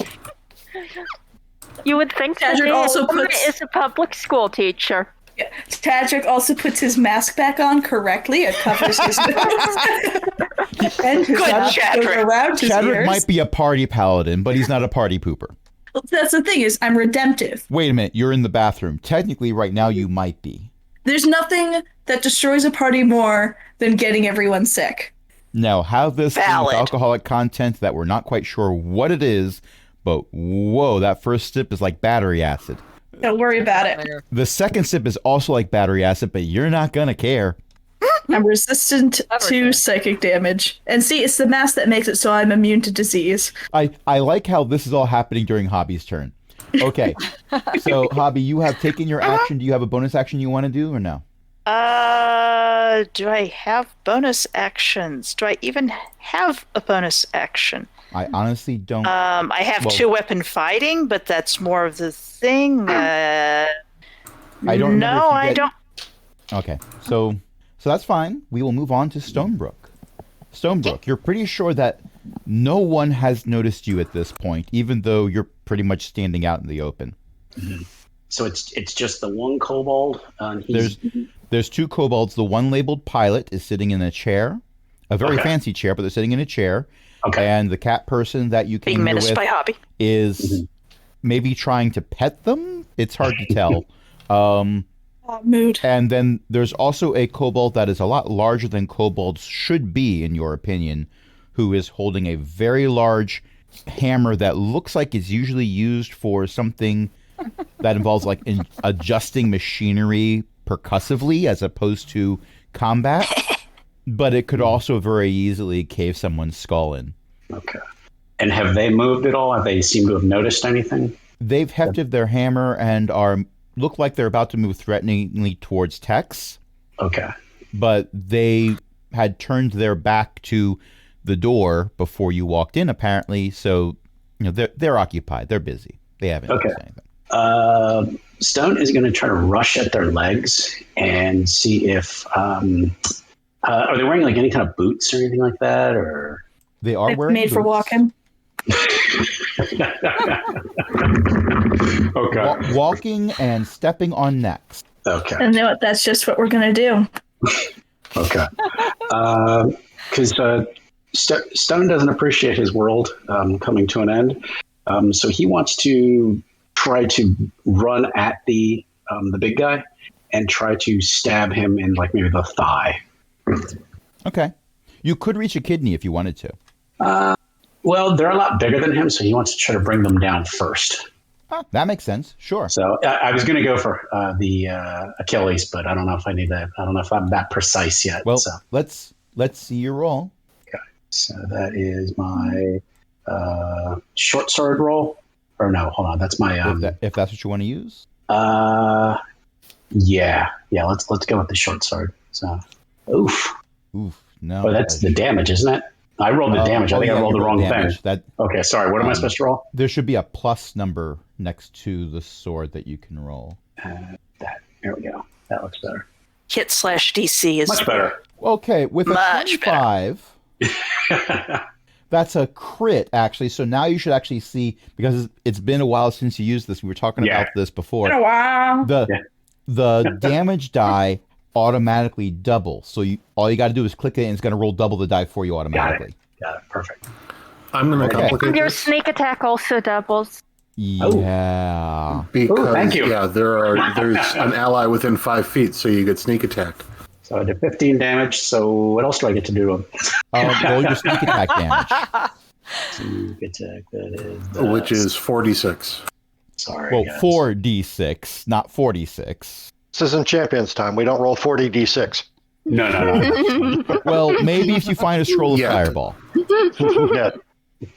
Speaker 4: You would think that
Speaker 3: Cedric also puts-
Speaker 4: is a public school teacher.
Speaker 3: Yeah. Tadric also puts his mask back on correctly. It covers his nose. And his
Speaker 5: Good,
Speaker 3: mouth
Speaker 5: Chadrick.
Speaker 3: goes around his
Speaker 1: Chadrick
Speaker 3: ears.
Speaker 1: might be a party paladin, but he's not a party pooper.
Speaker 3: Well, that's the thing is, I'm redemptive.
Speaker 1: Wait a minute, you're in the bathroom. Technically, right now, you might be.
Speaker 3: There's nothing that destroys a party more than getting everyone sick.
Speaker 1: Now, have this thing with
Speaker 5: Valid.
Speaker 1: alcoholic content that we're not quite sure what it is, but whoa, that first sip is like battery acid.
Speaker 3: Don't worry about it.
Speaker 1: The second sip is also like battery acid, but you're not gonna care.
Speaker 3: I'm resistant
Speaker 8: Everything.
Speaker 3: to psychic damage. And see, it's the mask that makes it so I'm immune to disease.
Speaker 1: I like how this is all happening during Hobby's turn. Okay, so Hobby, you have taken your action. Do you have a bonus action you want to do or no?
Speaker 5: Do I have bonus actions? Do I even have a bonus action?
Speaker 1: I honestly don't.
Speaker 5: I have
Speaker 1: Well-
Speaker 5: 2-weapon fighting, but that's more of the thing.
Speaker 1: I don't remember
Speaker 5: No,
Speaker 1: if you
Speaker 5: I
Speaker 1: get-
Speaker 5: don't.
Speaker 1: Okay, so that's fine. We will move on to Stonebrook. Stonebrook, you're pretty sure that no one has noticed you at this point, even though you're pretty much standing out in the open.
Speaker 6: So it's just the one kobold.
Speaker 1: There's two kobolds. The one labeled pilot is sitting in a chair, a very
Speaker 6: Okay.
Speaker 1: fancy chair, but they're sitting in a chair.
Speaker 6: Okay.
Speaker 1: And the cat person that you
Speaker 5: Being
Speaker 1: came here
Speaker 5: menaced
Speaker 1: with
Speaker 5: by Hobby.
Speaker 1: is maybe trying to pet them. It's hard to tell.
Speaker 3: Mood.
Speaker 1: And then there's also a kobold that is a lot larger than kobolds should be, in your opinion, who is holding a very large hammer that looks like it's usually used for something that involves like adjusting machinery percussively as opposed to combat. But it could also very easily cave someone's skull in.
Speaker 6: Okay. And have they moved at all? Have they seemed to have noticed anything?
Speaker 1: They've hefted their hammer and look like they're about to move threateningly towards Tex,
Speaker 6: Okay.
Speaker 1: but they had turned their back to the door before you walked in, apparently. So, they're occupied. They're busy. They haven't
Speaker 6: Okay.
Speaker 1: noticed anything.
Speaker 6: Stone is going to try to rush at their legs and see if are they wearing like any kind of boots or anything like that, or
Speaker 1: They are
Speaker 3: Like
Speaker 1: wearing
Speaker 3: made for
Speaker 1: boots.
Speaker 3: walking.
Speaker 6: okay.
Speaker 1: Walking and stepping on necks.
Speaker 6: Okay.
Speaker 3: And you know what? That's just what we're gonna do.
Speaker 6: Okay. Because Stone doesn't appreciate his world coming to an end, so he wants to try to run at the big guy and try to stab him in like maybe the thigh.
Speaker 1: Okay. You could reach a kidney if you wanted to.
Speaker 6: Well, they're a lot bigger than him, so he wants to try to bring them down first.
Speaker 1: Oh, that makes sense. Sure.
Speaker 6: So I was going to go for the Achilles, but I don't know if I need that. I don't know if I'm that precise yet.
Speaker 1: Well,
Speaker 6: so
Speaker 1: let's see your roll.
Speaker 6: that is my short sword roll. Or no, hold on. That's my
Speaker 1: If that's what you want to use.
Speaker 6: yeah. Let's go with the short sword. So, oof.
Speaker 1: Oof. No.
Speaker 6: Oh, that's the damage, isn't it? I rolled the damage. I think I rolled the wrong thing.
Speaker 1: That
Speaker 6: Okay, sorry. What am I supposed to roll?
Speaker 1: there should be a plus number next to the sword that you can roll.
Speaker 6: That. Here we go. That looks better.
Speaker 5: Hit/DC is
Speaker 6: Much better.
Speaker 1: Okay, with a
Speaker 5: Much better.
Speaker 1: 25, that's a crit actually. So now you should actually see, because it's been a while since you used this. We were talking
Speaker 6: Yeah.
Speaker 1: about this before.
Speaker 3: Been a while.
Speaker 1: The damage die automatically double. So all you got to do is click it, and it's going to roll double the die for you automatically.
Speaker 6: Got it. Perfect.
Speaker 2: I'm going to
Speaker 1: Okay.
Speaker 2: complicate
Speaker 4: Your
Speaker 2: this
Speaker 4: sneak attack also doubles.
Speaker 1: Yeah.
Speaker 2: because
Speaker 6: thank you.
Speaker 2: there's an ally within 5 feet, so you get sneak attacked,
Speaker 6: So I did 15 damage. So what else do I get to do?
Speaker 1: Roll your sneak attack damage.
Speaker 6: Sneak attack. That is.
Speaker 2: which is 46.
Speaker 6: Sorry.
Speaker 1: Well,
Speaker 6: guys.
Speaker 1: 4d6, not 46.
Speaker 7: This isn't Champions time. We don't roll 40d6.
Speaker 6: No.
Speaker 1: Well, maybe if you find a scroll of
Speaker 2: Yeah.
Speaker 1: fireball.
Speaker 7: Yeah.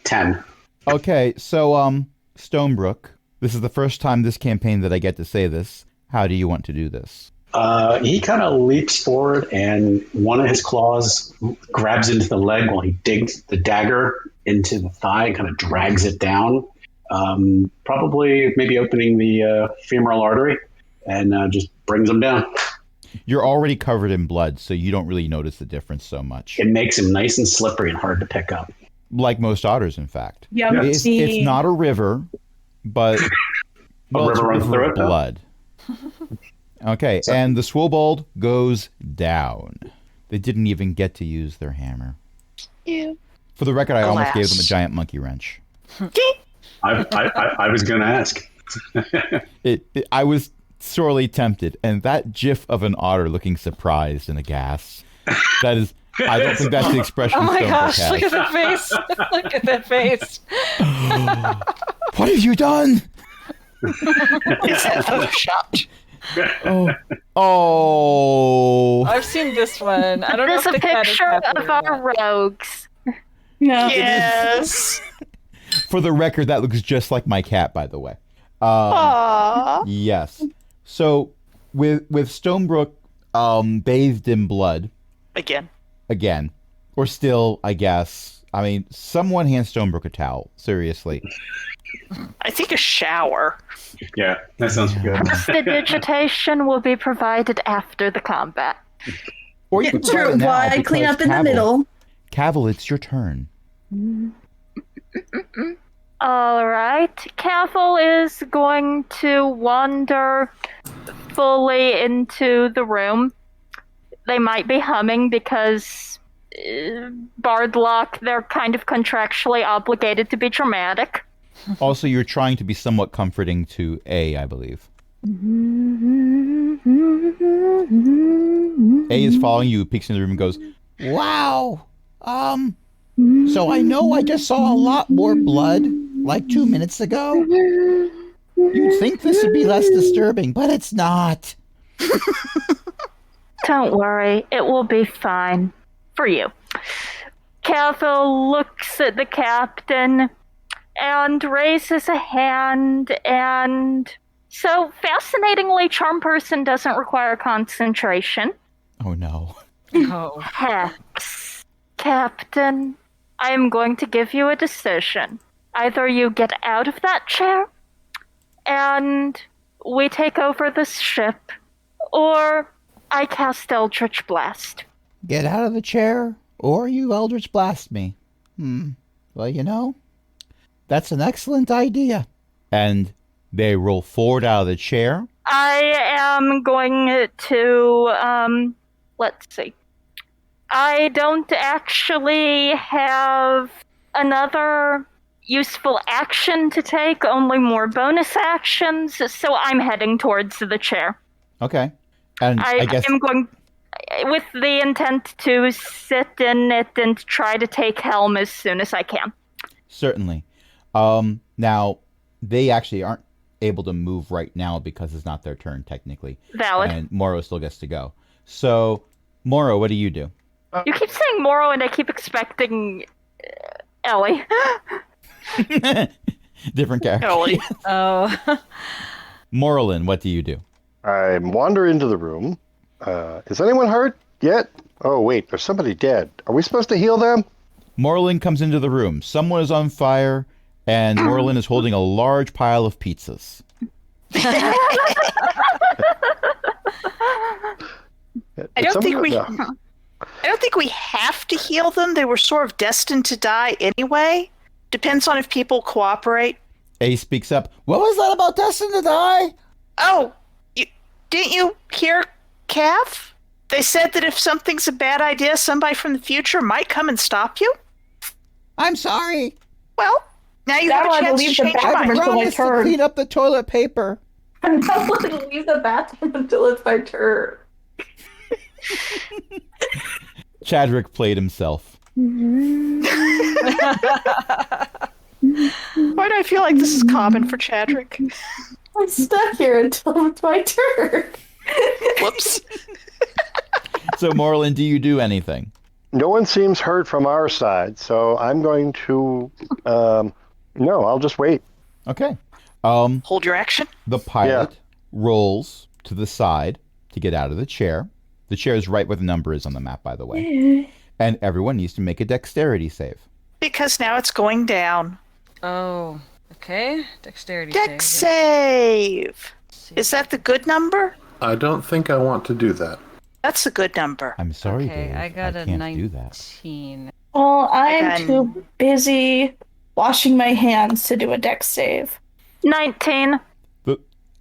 Speaker 6: 10.
Speaker 1: Okay, so Stonebrook, this is the first time this campaign that I get to say this. How do you want to do this?
Speaker 6: He kind of leaps forward, and one of his claws grabs into the leg while he digs the dagger into the thigh and kind of drags it down. Probably maybe opening the femoral artery, and just brings him down.
Speaker 1: You're already covered in blood, so you don't really notice the difference so much.
Speaker 6: It makes him nice and slippery and hard to pick up.
Speaker 1: Like most otters, in fact.
Speaker 3: Yeah,
Speaker 1: It's not a river, but
Speaker 6: A
Speaker 1: it's
Speaker 6: river runs through
Speaker 1: of
Speaker 6: it, though?
Speaker 1: blood. Okay, and the Swobold goes down. They didn't even get to use their hammer.
Speaker 5: You.
Speaker 1: For the record, I almost gave them a
Speaker 5: Alas.
Speaker 1: giant monkey wrench.
Speaker 9: I was going to ask.
Speaker 1: I was sorely tempted, and that gif of an otter looking surprised and aghast. That is, I don't think that's the expression.
Speaker 8: Oh my
Speaker 1: Stonebrook
Speaker 8: gosh,
Speaker 1: has.
Speaker 8: look at that face. Look at that face.
Speaker 1: What have you done?
Speaker 5: Is that photoshopped?
Speaker 1: Oh.
Speaker 8: I've seen this one. I don't know
Speaker 4: There's
Speaker 8: if
Speaker 4: a
Speaker 8: the cat is
Speaker 4: picture
Speaker 8: happy
Speaker 4: of
Speaker 8: or
Speaker 4: our
Speaker 8: not.
Speaker 4: rogues.
Speaker 3: Yeah.
Speaker 5: Yes.
Speaker 1: For the record, that looks just like my cat, by the way.
Speaker 5: Aww.
Speaker 1: Yes. So with Stonebrook bathed in blood
Speaker 5: Again.
Speaker 1: or still, I guess. I mean, someone hand Stonebrook a towel. Seriously.
Speaker 5: I think a shower.
Speaker 9: Yeah, that sounds good.
Speaker 4: The digitation will be provided after the combat.
Speaker 1: Or you can provide
Speaker 3: True.
Speaker 1: it now,
Speaker 3: Why clean
Speaker 1: because
Speaker 3: up in the
Speaker 1: Cavil-
Speaker 3: middle?
Speaker 1: Cavil, it's your turn.
Speaker 4: All right. Cavil is going to wander fully into the room. They might be humming because Bardlock, they're kind of contractually obligated to be dramatic.
Speaker 1: Also, you're trying to be somewhat comforting to A, I believe. A is following you, peeks in the room and goes, "Wow. So I know I just saw a lot more blood like 2 minutes ago. You'd think this would be less disturbing, but it's not."
Speaker 4: Don't worry, it will be fine. For you. Cavil looks at the captain and raises a hand, and so fascinatingly, Charm Person doesn't require concentration.
Speaker 1: Oh no.
Speaker 8: Oh.
Speaker 4: Hex. Captain, I am going to give you a decision. Either you get out of that chair, and we take over this ship, or I cast Eldritch Blast.
Speaker 1: Get out of the chair, or you Eldritch Blast me. Well, you know, that's an excellent idea. And they roll forward out of the chair.
Speaker 4: I am going to, let's see. I don't actually have another useful action to take, only more bonus actions, so I'm heading towards the chair.
Speaker 1: Okay. And I guess
Speaker 4: am going with the intent to sit in it and try to take helm as soon as I can.
Speaker 1: certainly. Now, they actually aren't able to move right now because it's not their turn, technically.
Speaker 4: Valid.
Speaker 1: And Moro still gets to go. So, Moro, what do you do?
Speaker 4: You keep saying Moro, and I keep expecting Ellie.
Speaker 1: Different character.
Speaker 5: Ellie.
Speaker 8: Oh.
Speaker 1: Morlin, what do you do?
Speaker 7: I wander into the room. Is anyone hurt yet? Oh, wait, there's somebody dead. Are we supposed to heal them?
Speaker 1: Morlin comes into the room. Someone is on fire, and Morlin is holding a large pile of pizzas.
Speaker 5: I don't think we have to heal them. They were sort of destined to die anyway. Depends on if people cooperate.
Speaker 1: A speaks up. What was that about destined to die?
Speaker 5: Oh, didn't you hear Cav? They said that if something's a bad idea, somebody from the future might come and stop you.
Speaker 1: I'm sorry.
Speaker 5: Well, now you
Speaker 3: Now
Speaker 5: have a
Speaker 3: I
Speaker 5: chance to
Speaker 3: believe the
Speaker 5: change your
Speaker 3: bathroom
Speaker 5: mind.
Speaker 3: until my
Speaker 1: Promise to
Speaker 3: turn.
Speaker 1: clean up the toilet paper.
Speaker 3: I'm not going to leave the bathroom until it's my turn.
Speaker 1: Chadrick played himself.
Speaker 5: Why do I feel like this is common for Chadrick?
Speaker 3: I'm stuck here until it's my turn.
Speaker 5: Whoops.
Speaker 1: So, Morlin, do you do anything?
Speaker 7: No one seems hurt from our side, so I'm going to. No, I'll just wait.
Speaker 1: Okay.
Speaker 5: Hold your action.
Speaker 1: The pilot rolls to the side to get out of the chair. The chair is right where the number is on the map, by the way. And everyone needs to make a dexterity save.
Speaker 5: Because now it's going down.
Speaker 8: Oh. Okay. Dexterity
Speaker 5: Dex
Speaker 8: save.
Speaker 5: save. Is that the good number?
Speaker 2: I don't think I want to do that.
Speaker 5: That's a good number.
Speaker 1: I'm sorry,
Speaker 8: Okay,
Speaker 1: Dave.
Speaker 8: I got a
Speaker 1: can't do that.
Speaker 8: 19.
Speaker 3: Well, I'm
Speaker 5: Again.
Speaker 3: too busy washing my hands to do a dex save.
Speaker 4: 19.
Speaker 1: But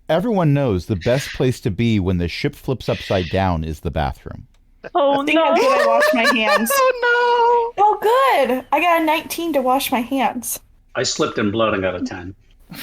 Speaker 1: everyone knows the best place to be when the ship flips upside down is the bathroom.
Speaker 4: Oh
Speaker 3: Speaking of good, I washed my hands.
Speaker 5: Oh
Speaker 3: Oh, good. I got a 19 to wash my hands.
Speaker 9: I slipped in blood and got a 10.
Speaker 5: no!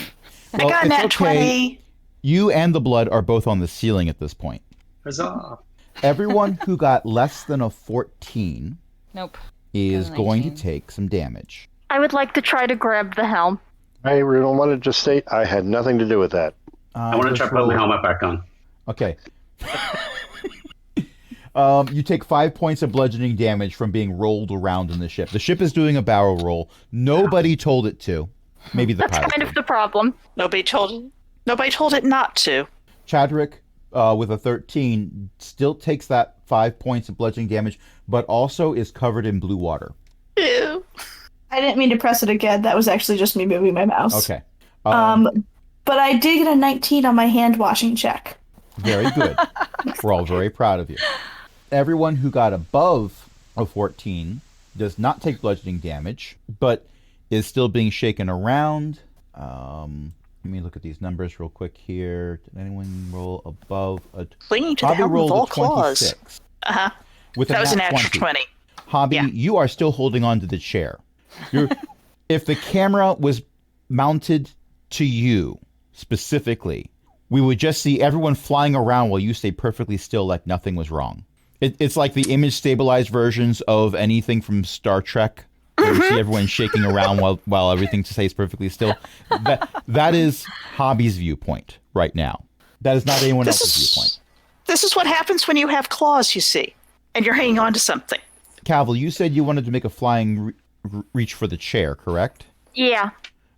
Speaker 1: Well,
Speaker 5: I got
Speaker 1: it's
Speaker 5: that
Speaker 1: okay.
Speaker 5: 20.
Speaker 1: You and the blood are both on the ceiling at this point.
Speaker 9: Huzzah!
Speaker 1: Everyone who got less than a 14
Speaker 8: Nope.
Speaker 1: is
Speaker 8: Got a
Speaker 1: going to
Speaker 8: 19.
Speaker 1: take some damage.
Speaker 4: I would like to try to grab the helm.
Speaker 7: I want to just state I had nothing to do with that.
Speaker 9: I want to
Speaker 1: let's
Speaker 9: try putting the
Speaker 1: roll-
Speaker 9: helmet back on.
Speaker 1: Okay. You take 5 points of bludgeoning damage from being rolled around in the ship. The ship is doing a barrel roll. Nobody told it to. Maybe the
Speaker 4: That's
Speaker 1: pilot
Speaker 4: kind
Speaker 1: did.
Speaker 4: of the problem.
Speaker 5: Nobody told it not to.
Speaker 1: Chadrick, with a 13, still takes that 5 points of bludgeoning damage, but also is covered in blue water.
Speaker 5: Ew.
Speaker 3: I didn't mean to press it again. That was actually just me moving my mouse.
Speaker 1: Okay.
Speaker 3: But I did get a 19 on my hand washing check.
Speaker 1: Very good. We're all very proud of you. Everyone who got above a 14 does not take bludgeoning damage, but is still being shaken around. Let me look at these numbers real quick here. Did anyone roll above a...
Speaker 5: Clinging to the
Speaker 1: Hobby
Speaker 5: helm with
Speaker 1: rolled
Speaker 5: all
Speaker 1: a
Speaker 5: claws.
Speaker 1: 26.
Speaker 5: Uh-huh.
Speaker 1: With
Speaker 5: That was an
Speaker 1: nat
Speaker 5: extra 20.
Speaker 1: Hobby,
Speaker 5: Yeah.
Speaker 1: you are still holding on to the chair. If the camera was mounted to you specifically, we would just see everyone flying around while you stay perfectly still like nothing was wrong. It's like the image stabilized versions of anything from Star Trek, where you see everyone shaking around while everything stays perfectly still. That is Hobby's viewpoint right now. That is not anyone else's viewpoint.
Speaker 5: This is what happens when you have claws, you see, and you're hanging on to something.
Speaker 1: Cavill, you said you wanted to make a flying reach for the chair, correct?
Speaker 4: Yeah.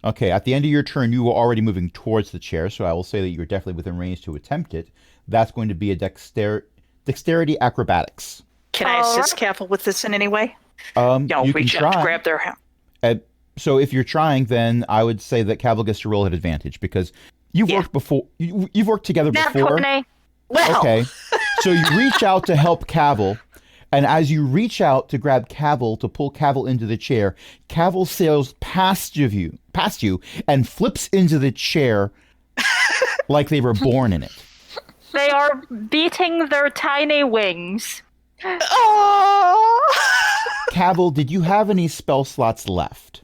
Speaker 1: Okay, at the end of your turn, you were already moving towards the chair, so I will say that you're definitely within range to attempt it. That's going to be a dexterity acrobatics.
Speaker 5: Can I assist Cavill with this in any way?
Speaker 1: You
Speaker 5: Reach
Speaker 1: can
Speaker 5: out to
Speaker 1: try.
Speaker 5: grab their helm.
Speaker 1: So if you're trying, then I would say that Cavill gets to roll at advantage because you've worked before. You've worked together
Speaker 4: Nat
Speaker 1: before.
Speaker 4: 20.
Speaker 5: Well,
Speaker 1: Okay, so you reach out to help Cavill, and as you reach out to grab Cavill to pull Cavill into the chair, Cavill sails past you, and flips into the chair like they were born in it.
Speaker 4: They are beating their tiny wings.
Speaker 5: oh!
Speaker 1: Cavill, did you have any spell slots left?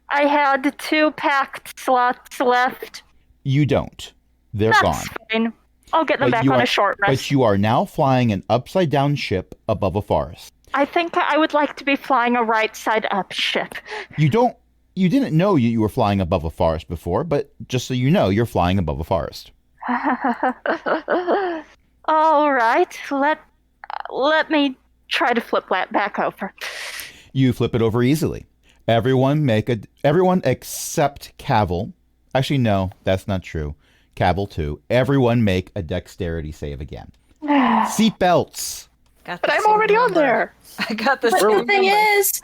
Speaker 4: I had 2 packed slots left.
Speaker 1: You don't. They're
Speaker 4: That's
Speaker 1: gone.
Speaker 4: fine. I'll get them
Speaker 1: But
Speaker 4: back
Speaker 1: you
Speaker 4: on
Speaker 1: are-
Speaker 4: a short rest.
Speaker 1: But you are now flying an upside down ship above a forest.
Speaker 4: I think I would like to be flying a right side up ship.
Speaker 1: You didn't know you were flying above a forest before, but just so you know, you're flying above a forest.
Speaker 4: All right, let me try to flip that back over.
Speaker 1: You flip it over easily. Everyone except Cavill. Actually, no, that's not true. Cavill too. Everyone make a dexterity save again.
Speaker 8: Got
Speaker 1: Seatbelts.
Speaker 8: the
Speaker 5: But I'm
Speaker 8: same
Speaker 5: already on
Speaker 8: number.
Speaker 5: there.
Speaker 8: I got the
Speaker 3: But
Speaker 8: same
Speaker 3: the thing
Speaker 8: number.
Speaker 3: is,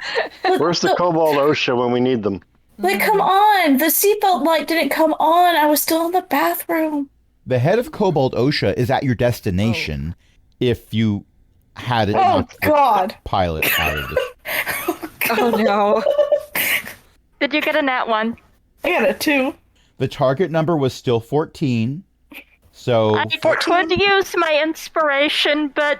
Speaker 7: Where's the Cobalt OSHA when we need them?
Speaker 3: like, come on. The seatbelt light didn't come on. I was still in the bathroom.
Speaker 1: The head of Cobalt OSHA is at your destination if you had it
Speaker 3: Oh,
Speaker 1: not
Speaker 3: God.
Speaker 1: pilot out of the...
Speaker 8: Oh no.
Speaker 4: Did you get a nat 1?
Speaker 3: I got a 2.
Speaker 1: The target number was still 14. So
Speaker 4: I could use my inspiration, but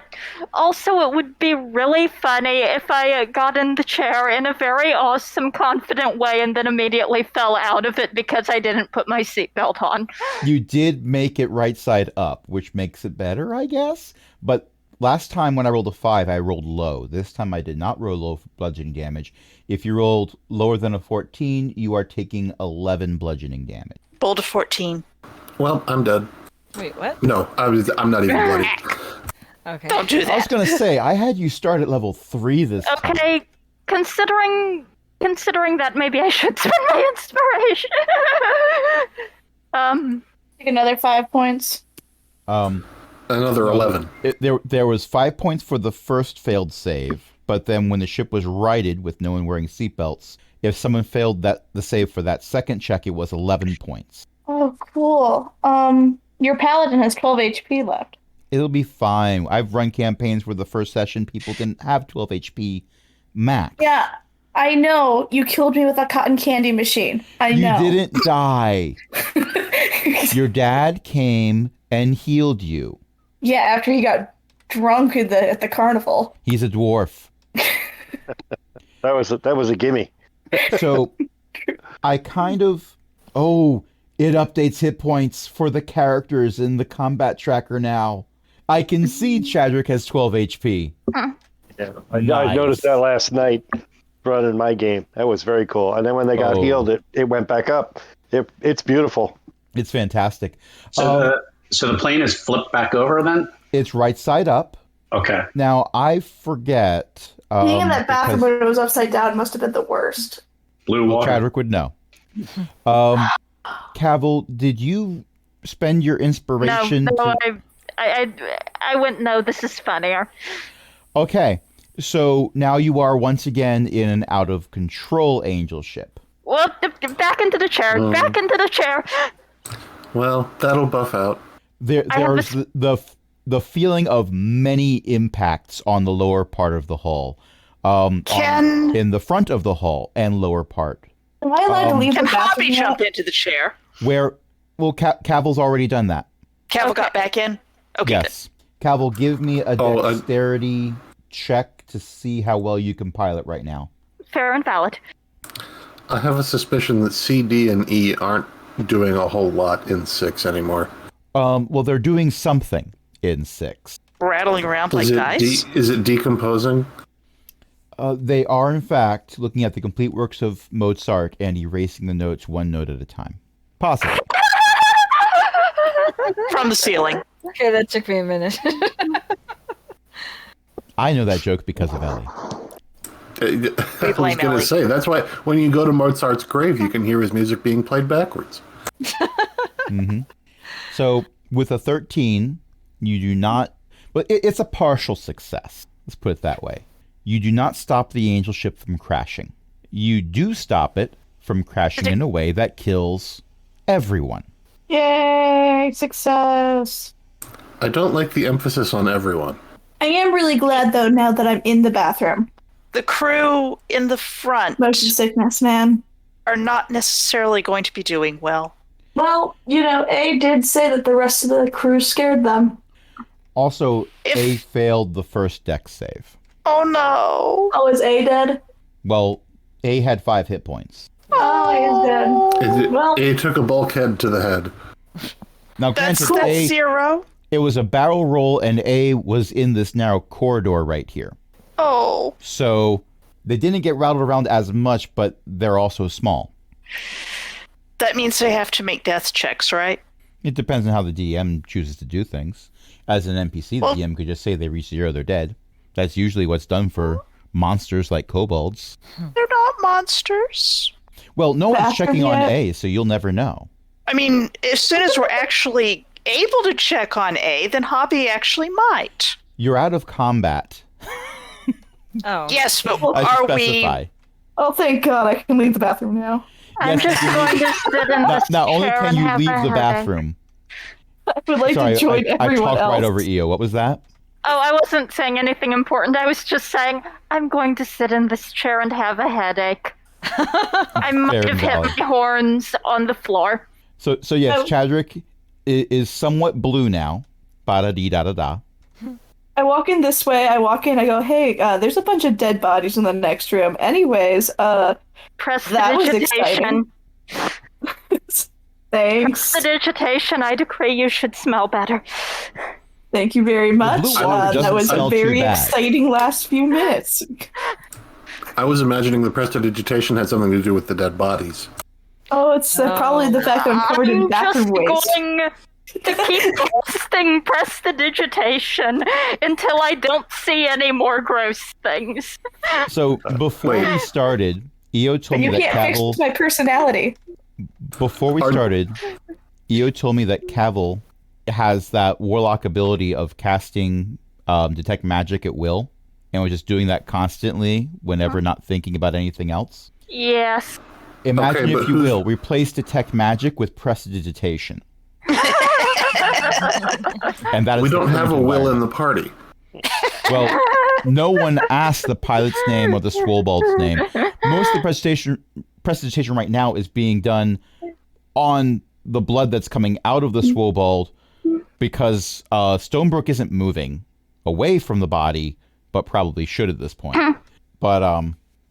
Speaker 4: also it would be really funny if I got in the chair in a very awesome, confident way and then immediately fell out of it because I didn't put my seatbelt on.
Speaker 1: you did make it right side up, which makes it better, I guess. But last time when I rolled a 5, I rolled low. This time I did not roll low for bludgeoning damage. If you rolled lower than a 14, you are taking 11 bludgeoning damage.
Speaker 5: Rolled a 14.
Speaker 2: Well, I'm dead.
Speaker 8: Wait, what?
Speaker 2: No, I'm not even bloody.
Speaker 8: Okay.
Speaker 5: Don't do
Speaker 1: I was
Speaker 5: that.
Speaker 1: going to say, I had you start at level 3 this time.
Speaker 4: Okay, considering that, maybe I should spend my inspiration.
Speaker 3: Take another 5 points.
Speaker 2: Another 11.
Speaker 1: There was 5 points for the first failed save, but then when the ship was righted with no one wearing seatbelts, if someone failed the save for that second check, it was 11 points.
Speaker 3: Oh, cool. Your paladin has 12 HP left.
Speaker 1: It'll be fine. I've run campaigns where the first session people didn't have 12 HP max.
Speaker 3: Yeah, I know. You killed me with a cotton candy machine. I know.
Speaker 1: You didn't die. Your dad came and healed you.
Speaker 3: Yeah, after he got drunk at the carnival.
Speaker 1: He's a dwarf.
Speaker 7: That was a gimme.
Speaker 1: So I kind of it updates hit points for the characters in the combat tracker now. I can see Chadrick has 12 HP.
Speaker 7: Yeah, I
Speaker 1: Nice.
Speaker 7: noticed that last night running my game. That was very cool. And then when they got healed, it went back up. It's beautiful.
Speaker 1: It's fantastic.
Speaker 9: So the plane is flipped back over then?
Speaker 1: It's right side up.
Speaker 9: Okay.
Speaker 1: Now I forget.
Speaker 3: Being in that bathroom
Speaker 1: because
Speaker 3: when it was upside down must have been the worst.
Speaker 9: Blue water.
Speaker 1: Chadrick would know. Cavill, did you spend your inspiration?
Speaker 4: No,
Speaker 1: to...
Speaker 4: I wouldn't know. This is funnier.
Speaker 1: Okay, so now you are once again in an out of control angel ship.
Speaker 4: Well, back into the chair. Back into the chair.
Speaker 2: Well, that'll buff out.
Speaker 1: There's the feeling of many impacts on the lower part of the hull, in the front of the hull and lower part.
Speaker 3: Am I allowed to leave the
Speaker 5: Can
Speaker 3: bathroom
Speaker 5: Hobby
Speaker 3: yet?
Speaker 5: jump into the chair?
Speaker 1: Cavill's already done that.
Speaker 5: Cavill got back in? Okay.
Speaker 1: Yes. Cavill, give me a
Speaker 2: Oh,
Speaker 1: dexterity check to see how well you can pilot right now.
Speaker 4: Fair and valid.
Speaker 2: I have a suspicion that C, D, and E aren't doing a whole lot in 6 anymore.
Speaker 1: Well, they're doing something in 6.
Speaker 5: Rattling around like dice?
Speaker 2: Is it decomposing?
Speaker 1: They are, in fact, looking at the complete works of Mozart and erasing the notes one note at a time. Possibly.
Speaker 5: From the ceiling.
Speaker 8: Okay, that took me a minute.
Speaker 1: I know that joke because of Ellie.
Speaker 2: I was
Speaker 5: blame
Speaker 2: going
Speaker 5: Ellie.
Speaker 2: to say, that's why when you go to Mozart's grave, you can hear his music being played backwards.
Speaker 1: So, with a 13, you do not... But it's a partial success. Let's put it that way. You do not stop the angel ship from crashing. You do stop it from crashing in a way that kills everyone.
Speaker 3: Yay! Success!
Speaker 2: I don't like the emphasis on everyone.
Speaker 3: I am really glad though now that I'm in the bathroom.
Speaker 5: The crew in the front
Speaker 3: Motion sickness, man.
Speaker 5: are not necessarily going to be doing well.
Speaker 3: Well, A did say that the rest of the crew scared them.
Speaker 1: Also,
Speaker 5: If-
Speaker 1: A failed the first dex save.
Speaker 5: Oh no.
Speaker 3: Oh, is A dead?
Speaker 1: Well, A had 5 hit points.
Speaker 3: Oh, A is dead. Well-
Speaker 2: A took a bulkhead to the head.
Speaker 1: Now,
Speaker 5: That's
Speaker 1: granted, A,
Speaker 5: 0.
Speaker 1: it was a barrel roll, and A was in this narrow corridor right here.
Speaker 5: Oh.
Speaker 1: So they didn't get rattled around as much, but they're also small.
Speaker 5: That means they have to make death checks, right?
Speaker 1: It depends on how the DM chooses to do things. As an NPC, the
Speaker 5: Well-
Speaker 1: DM could just say they reach 0, they're dead. That's usually what's done for monsters like kobolds.
Speaker 5: They're not monsters.
Speaker 1: Well, no one's
Speaker 3: Bathroom
Speaker 1: checking on
Speaker 3: yet?
Speaker 1: A, so you'll never know.
Speaker 5: I mean, as soon as we're actually able to check on A, then Hobby actually might.
Speaker 1: You're out of combat.
Speaker 8: Oh.
Speaker 5: Yes, but
Speaker 1: I
Speaker 5: are
Speaker 1: should
Speaker 5: we...
Speaker 1: specify.
Speaker 3: Oh, thank God, I can leave the bathroom now.
Speaker 4: I'm
Speaker 1: Yes,
Speaker 4: just
Speaker 1: you
Speaker 4: going to sit in
Speaker 1: Not,
Speaker 4: this
Speaker 1: not only
Speaker 4: chair
Speaker 1: can
Speaker 4: and
Speaker 1: you
Speaker 4: have
Speaker 1: leave
Speaker 4: a
Speaker 1: the
Speaker 4: headache.
Speaker 1: bathroom.
Speaker 3: I would like
Speaker 1: Sorry,
Speaker 3: to join
Speaker 1: I
Speaker 3: everyone
Speaker 1: talked
Speaker 3: else.
Speaker 1: right over EO. What was that?
Speaker 4: Oh, I wasn't saying anything important. I was just saying I'm going to sit in this chair and have a headache. I might
Speaker 1: Fair
Speaker 4: have
Speaker 1: and
Speaker 4: hit
Speaker 1: valid.
Speaker 4: my horns on the floor.
Speaker 1: So yes,
Speaker 3: Oh.
Speaker 1: Chadrick is somewhat blue now. Ba-da-dee-da-da-da.
Speaker 3: I walk in this way, I go, hey, there's a bunch of dead bodies in the next room. Anyways,
Speaker 4: Prestidigitation.
Speaker 3: thanks.
Speaker 4: Prestidigitation. I decree you should smell better.
Speaker 3: Thank you very much.
Speaker 1: blue water
Speaker 3: That
Speaker 1: doesn't
Speaker 3: was
Speaker 1: smell
Speaker 3: a
Speaker 1: too
Speaker 3: very
Speaker 1: bad.
Speaker 3: exciting last few minutes.
Speaker 2: I was imagining the prestidigitation had something to do with the dead bodies.
Speaker 3: Oh, it's probably the fact that I'm covered in
Speaker 4: I'm
Speaker 3: bathroom
Speaker 4: just
Speaker 3: waste.
Speaker 4: going to keep posting prestidigitation until I don't see any more gross things.
Speaker 1: So before
Speaker 2: wait.
Speaker 1: we started, EO told me
Speaker 3: You
Speaker 1: that
Speaker 3: can't
Speaker 1: Cavill.
Speaker 3: fix my personality.
Speaker 1: Before we
Speaker 2: Pardon?
Speaker 1: started, EO told me that Cavill has that warlock ability of casting detect magic at will, and was just doing that constantly whenever not thinking about anything else.
Speaker 4: Yes.
Speaker 1: Imagine,
Speaker 2: Okay, but
Speaker 1: if you
Speaker 2: who's-
Speaker 1: will, replace detect magic with prestidigitation. And that is
Speaker 2: We
Speaker 1: the
Speaker 2: don't have a
Speaker 1: current
Speaker 2: will in
Speaker 1: environment.
Speaker 2: the party.
Speaker 1: Well, no one asked the pilot's name or the Swold's name. Most of the prestidigitation right now is being done on the blood that's coming out of the Swold because Stonebrook isn't moving. away from the body, but probably should at this point. But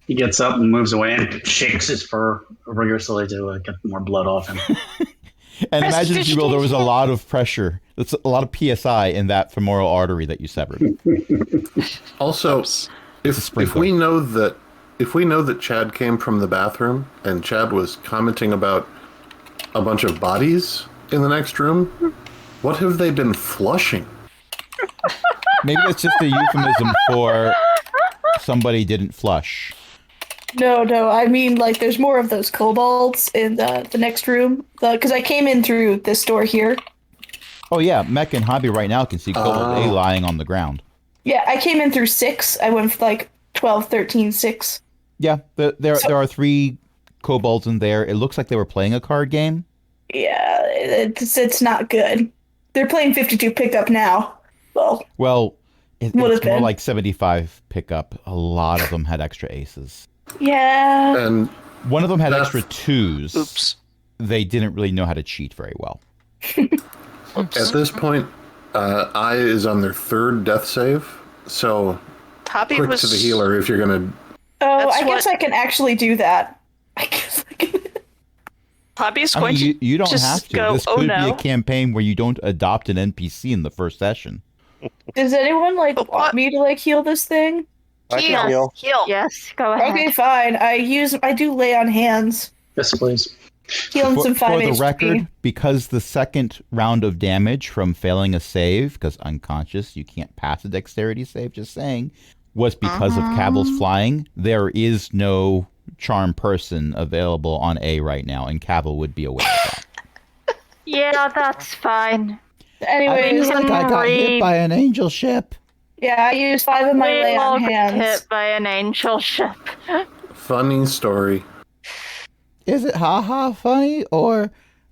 Speaker 9: He gets up and moves away and shakes his fur rigorously to get more blood off him.
Speaker 1: and imagine, if you will, there was a lot of pressure. That's a lot of PSI in that femoral artery that you severed.
Speaker 2: Also, if we know that Chad came from the bathroom and Chad was commenting about a bunch of bodies in the next room, what have they been flushing?
Speaker 1: Maybe that's just a euphemism for somebody didn't flush.
Speaker 3: No, I mean, like, there's more of those kobolds in the next room. Because I came in through this door here.
Speaker 1: Oh yeah, Mech and Hobby right now can see Kobold A lying on the ground.
Speaker 3: Yeah, I came in through 6. I went for, like, 12, 13, 6.
Speaker 1: Yeah, there are 3 kobolds in there. It looks like they were playing a card game.
Speaker 3: Yeah, it's not good. They're playing 52 pickup now.
Speaker 1: Well, it's
Speaker 3: Would've
Speaker 1: more
Speaker 3: been.
Speaker 1: like 75 pickup. A lot of them had extra aces.
Speaker 3: Yeah.
Speaker 2: And
Speaker 1: One of them had
Speaker 2: That's-
Speaker 1: extra 2s.
Speaker 5: Oops.
Speaker 1: They didn't really know how to cheat very well.
Speaker 2: at this point, I is on their 3rd death save, so
Speaker 5: Hobby
Speaker 2: quick
Speaker 5: was
Speaker 2: to the healer if you're gonna.
Speaker 3: Oh,
Speaker 5: That's
Speaker 3: I guess
Speaker 5: what-
Speaker 3: I can actually do that. I guess I can.
Speaker 5: Hobby is
Speaker 1: I
Speaker 5: going
Speaker 1: mean, you don't
Speaker 5: just
Speaker 1: have to.
Speaker 5: go,
Speaker 1: This
Speaker 5: "Oh,
Speaker 1: could be
Speaker 5: no."
Speaker 1: a campaign where you don't adopt an NPC in the first session.
Speaker 3: Does anyone, like,
Speaker 5: But
Speaker 3: want
Speaker 5: what-
Speaker 3: me to, like, heal this thing?
Speaker 7: I can heal.
Speaker 5: Heal.
Speaker 4: Yes, go ahead.
Speaker 3: Okay, fine. I do lay on hands.
Speaker 9: Yes, please.
Speaker 3: Healing some 5
Speaker 1: for the
Speaker 3: HP.
Speaker 1: record, because the second round of damage from failing a save, because unconscious, you can't pass a dexterity save, just saying, was because of Cavill's flying. There is no charm person available on A right now, and Cavill would be aware of that.
Speaker 4: Yeah, that's fine.
Speaker 3: Anyways,
Speaker 4: I got hit by
Speaker 1: an angel ship.
Speaker 3: yeah, I used 5 of my
Speaker 4: We
Speaker 3: lay
Speaker 4: all
Speaker 3: on
Speaker 4: got
Speaker 3: hands.
Speaker 4: hit by an angel ship.
Speaker 2: Funny story.
Speaker 1: Is it haha funny, or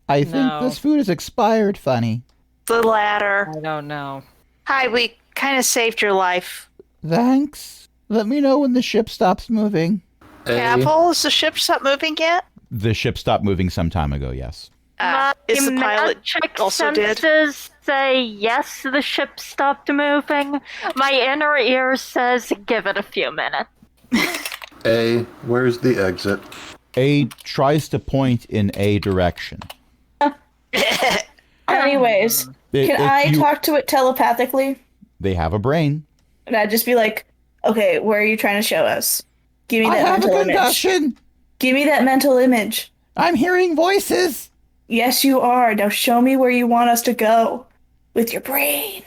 Speaker 1: I
Speaker 8: No.
Speaker 1: food is expired funny?
Speaker 5: The latter.
Speaker 8: I don't know.
Speaker 5: Hi, we kind of saved your life.
Speaker 1: Thanks. Let me know when the ship stops moving.
Speaker 5: Cavill, has the ship stopped moving yet?
Speaker 1: The ship stopped moving some time ago, yes.
Speaker 5: Is the pilot
Speaker 4: magic
Speaker 5: also did?
Speaker 4: senses say yes, the ship stopped moving. My inner ear says give it a few minutes.
Speaker 2: A, where's the exit?
Speaker 1: A tries to point in a direction.
Speaker 3: Anyways, can I talk to it telepathically?
Speaker 1: They have a brain.
Speaker 3: And I'd just be like, okay, where are you trying to show us? Give me that mental image. Give me that mental image.
Speaker 1: I'm hearing voices.
Speaker 3: Yes, you are. Now show me where you want us to go with your brain.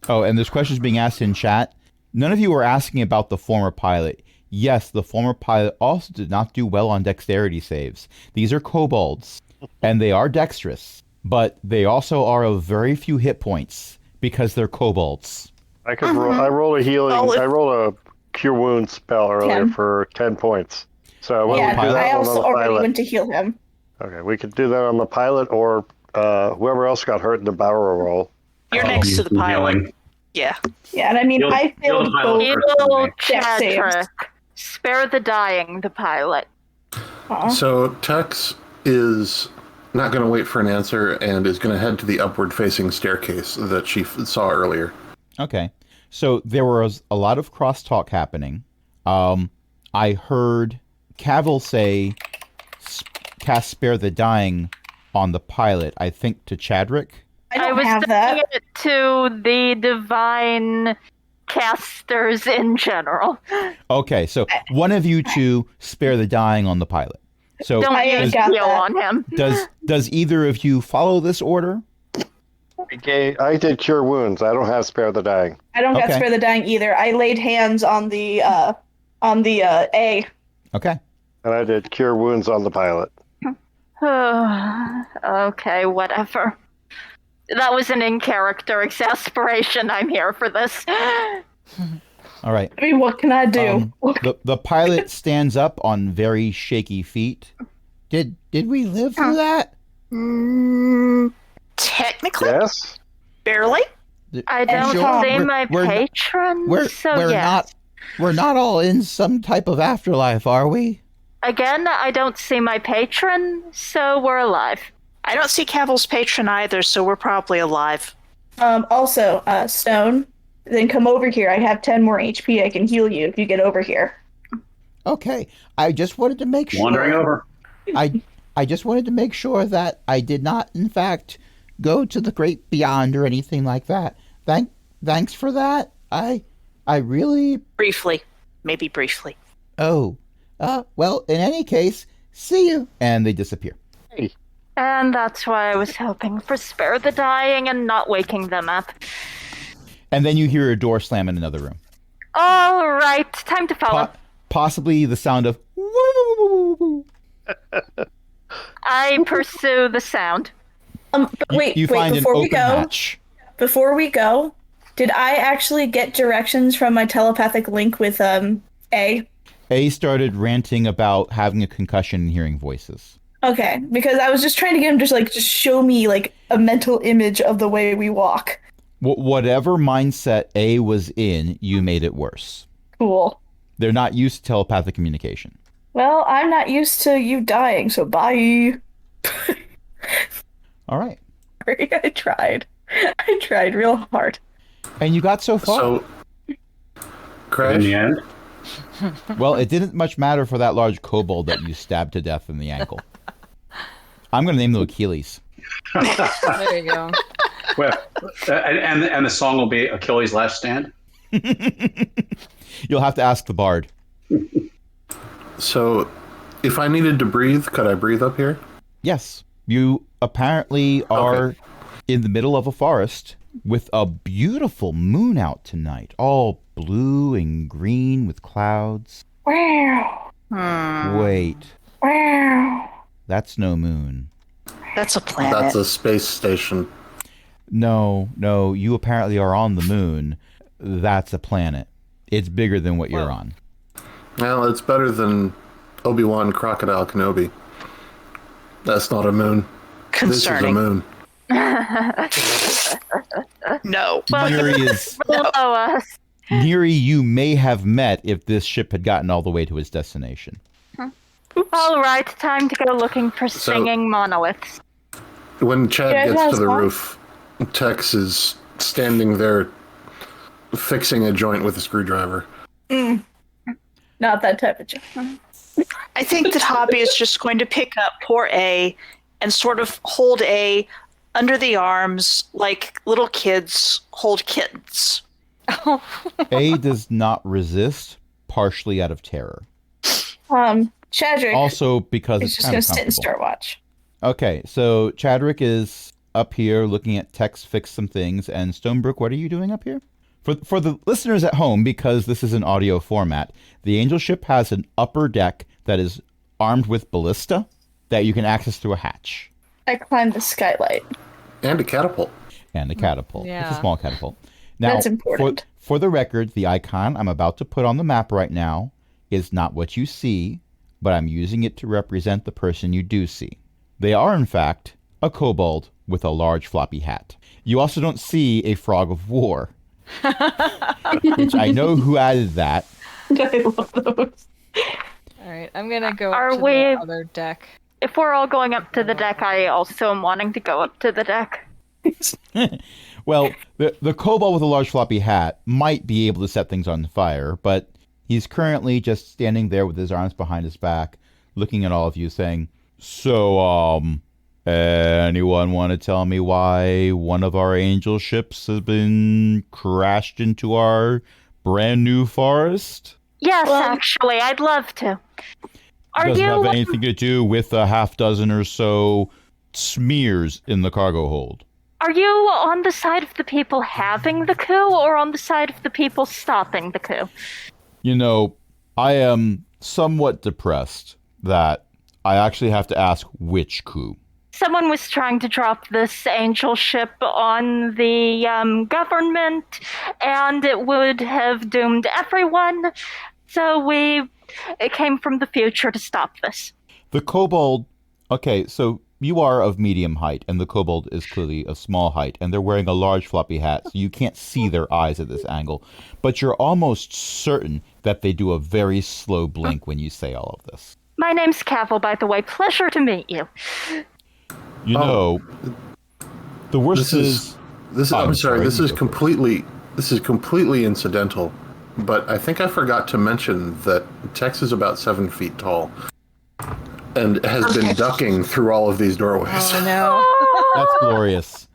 Speaker 1: Oh, and there's questions being asked in chat. None of you were asking about the former pilot. Yes, the former pilot also did not do well on dexterity saves. These are kobolds, and they are dexterous, but they also are of very few hit points because they're kobolds.
Speaker 7: I could roll. I rolled a healing.
Speaker 5: Oh,
Speaker 7: I rolled a cure wound spell earlier
Speaker 3: 10.
Speaker 7: for 10 points. So why don't
Speaker 3: Yeah,
Speaker 7: we do that
Speaker 3: I
Speaker 7: one
Speaker 3: also
Speaker 7: on the
Speaker 3: already
Speaker 7: pilot?
Speaker 3: went to heal him.
Speaker 7: Okay, we could do that on the pilot or whoever else got hurt in the barrel roll.
Speaker 5: You're next to the pilot.
Speaker 9: Healing.
Speaker 5: Yeah.
Speaker 3: Yeah, and I mean,
Speaker 9: Heal-
Speaker 3: I
Speaker 9: heal the
Speaker 3: failed
Speaker 9: pilot
Speaker 3: both.
Speaker 9: first.
Speaker 4: Little
Speaker 3: Dex saves.
Speaker 4: Chadrick. Spare the dying, the pilot.
Speaker 2: So Tex is not going to wait for an answer and is going to head to the upward-facing staircase that she saw earlier.
Speaker 1: Okay. So there was a lot of crosstalk happening. I heard Cavill say, cast Spare the Dying on the pilot, I think to Chadrick.
Speaker 3: I don't
Speaker 4: was
Speaker 3: have
Speaker 4: saying
Speaker 3: that.
Speaker 4: it to the divine casters in general.
Speaker 1: Okay, so one of you two Spare the Dying on the pilot. So
Speaker 4: Don't
Speaker 3: I
Speaker 4: use
Speaker 3: got
Speaker 4: heal
Speaker 3: that.
Speaker 4: on him.
Speaker 1: does either of you follow this order?
Speaker 7: I did cure wounds. I don't have spare the dying.
Speaker 3: I don't got
Speaker 1: Okay.
Speaker 3: Spare the Dying either. I laid hands on the A.
Speaker 1: Okay.
Speaker 7: And I did cure wounds on the pilot.
Speaker 4: Okay, whatever. That was an in-character exasperation. I'm here for this.
Speaker 1: All right.
Speaker 3: I mean, what can I do?
Speaker 1: The pilot stands up on very shaky feet. Did we live through that?
Speaker 5: Technically,
Speaker 7: Yes?
Speaker 5: barely.
Speaker 4: I don't
Speaker 3: Sure.
Speaker 4: see
Speaker 1: We're-
Speaker 4: my
Speaker 1: we're-
Speaker 4: patron, so yes.
Speaker 1: We're not all in some type of afterlife, are we?
Speaker 4: Again, I don't see my patron, so we're alive.
Speaker 5: I don't see Cavill's patron either, so we're probably alive.
Speaker 3: Also, Stone, then come over here. I have 10 more HP. I can heal you if you get over here.
Speaker 1: Okay, I just wanted to make sure.
Speaker 9: Wandering over.
Speaker 1: I just wanted to make sure that I did not, in fact, go to the great beyond or anything like that. Thanks for that. I really.
Speaker 5: Briefly. Maybe briefly.
Speaker 1: Oh, well, in any case, see you. And they disappear.
Speaker 4: And that's why I was hoping for spare the dying and not waking them up.
Speaker 1: And then you hear a door slam in another room.
Speaker 4: All right, time to follow.
Speaker 1: Possibly the sound of woo.
Speaker 4: I pursue the sound.
Speaker 3: But wait,
Speaker 1: You find an
Speaker 3: before we
Speaker 1: open
Speaker 3: go,
Speaker 1: hatch.
Speaker 3: did I actually get directions from my telepathic link with A?
Speaker 1: A started ranting about having a concussion and hearing voices.
Speaker 3: Okay, because I was just trying to get him to just show me like a mental image of the way we walk.
Speaker 1: Whatever mindset A was in, you made it worse.
Speaker 3: Cool.
Speaker 1: They're not used to telepathic communication.
Speaker 3: Well, I'm not used to you dying, so bye.
Speaker 1: All right.
Speaker 3: I tried real hard.
Speaker 1: And you got so far.
Speaker 2: So,
Speaker 9: In
Speaker 2: Crash,
Speaker 9: the end,
Speaker 1: Well, it didn't much matter for that large kobold that you stabbed to death in the ankle. I'm going to name them Achilles.
Speaker 8: There you go.
Speaker 9: well, and the song will be Achilles' Last Stand.
Speaker 1: You'll have to ask the bard.
Speaker 2: so if I needed to breathe, could I breathe up here?
Speaker 1: Yes, you apparently are
Speaker 2: Okay.
Speaker 1: in the middle of a forest with a beautiful moon out tonight, all blue and green with clouds.
Speaker 3: Wow.
Speaker 1: Wait,
Speaker 3: Wow.
Speaker 1: that's no moon.
Speaker 5: That's a planet.
Speaker 2: That's a space station.
Speaker 1: No, you apparently are on the moon. That's a planet. It's bigger than what you're on.
Speaker 2: Well, it's better than Obi-Wan Crocodile Kenobi. That's not a moon.
Speaker 5: Concerning.
Speaker 2: This is a moon.
Speaker 5: No.
Speaker 4: Below us.
Speaker 1: Neri, you may have met if this ship had gotten all the way to its destination.
Speaker 4: All right, time to go looking for singing monoliths.
Speaker 2: When Chad
Speaker 3: Yeah,
Speaker 2: gets
Speaker 3: that's
Speaker 2: to the
Speaker 3: fine.
Speaker 2: roof, Tex is standing there fixing a joint with a screwdriver.
Speaker 3: Not that type of joke.
Speaker 5: I think that Hobby is just going to pick up poor A and sort of hold A under the arms like little kids hold kittens.
Speaker 1: A does not resist, partially out of terror.
Speaker 3: Chadrick
Speaker 1: Also because
Speaker 3: is
Speaker 1: it's
Speaker 3: just
Speaker 1: kind
Speaker 3: gonna
Speaker 1: of
Speaker 3: sit and
Speaker 1: comfortable.
Speaker 3: start watch.
Speaker 1: Okay, so Chadrick is up here looking at Tex fix some things, and Stonebrook, what are you doing up here? For the listeners at home, because this is an audio format, the Angel ship has an upper deck that is armed with ballista that you can access through a hatch.
Speaker 3: I climbed the skylight.
Speaker 2: And a catapult.
Speaker 1: And a catapult. It's
Speaker 8: Yeah.
Speaker 1: a small catapult. Now,
Speaker 3: That's important.
Speaker 1: For the record, the icon I'm about to put on the map right now is not what you see, but I'm using it to represent the person you do see. They are, in fact, a kobold with a large floppy hat. You also don't see a frog of war, which I know who added that.
Speaker 3: I love those.
Speaker 8: All right, I'm gonna go
Speaker 4: Are
Speaker 8: up to
Speaker 4: we-
Speaker 8: the other deck.
Speaker 4: If we're all going up to the deck, I also am wanting to go up to the deck.
Speaker 1: Well, the kobold with a large floppy hat might be able to set things on fire, but he's currently just standing there with his arms behind his back, looking at all of you, saying, "So, anyone want to tell me why one of our angel ships has been crashed into our brand new forest?
Speaker 4: Yes,
Speaker 3: Well-
Speaker 4: actually, I'd love to. Are
Speaker 1: Doesn't have
Speaker 4: you?
Speaker 1: anything to do with a half dozen or so smears in the cargo hold."
Speaker 4: Are you on the side of the people having the coup, or on the side of the people stopping the coup?
Speaker 1: You know, I am somewhat depressed that I actually have to ask which coup.
Speaker 4: Someone was trying to drop this angel ship on the government, and it would have doomed everyone. So it came from the future to stop this.
Speaker 1: The kobold, okay, so you are of medium height, and the kobold is clearly of small height, and they're wearing a large floppy hat, so you can't see their eyes at this angle. But you're almost certain that they do a very slow blink when you say all of this.
Speaker 4: My name's Cavil, by the way. Pleasure to meet you.
Speaker 1: You know, the worst
Speaker 2: This is I'm sorry.
Speaker 1: sorry,
Speaker 2: This
Speaker 1: you
Speaker 2: is
Speaker 1: go
Speaker 2: completely this is completely incidental, but I think I forgot to mention that Tex is about 7 feet tall and has been ducking through all of these doorways.
Speaker 5: Oh no.
Speaker 1: That's glorious.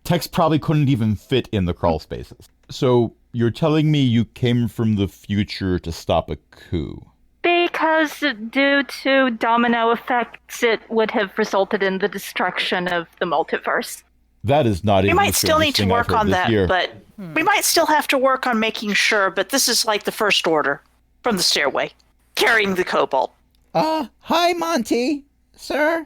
Speaker 1: Tex probably couldn't even fit in the crawl spaces. So you're telling me you came from the future to stop a coup?
Speaker 4: Because due to domino effects, it would have resulted in the destruction of the multiverse.
Speaker 1: That is not.
Speaker 5: We might still need to work on that, but we might still have to work on making sure. But this is like the first order from the stairway, carrying the kobold.
Speaker 1: Hi, Monty, sir.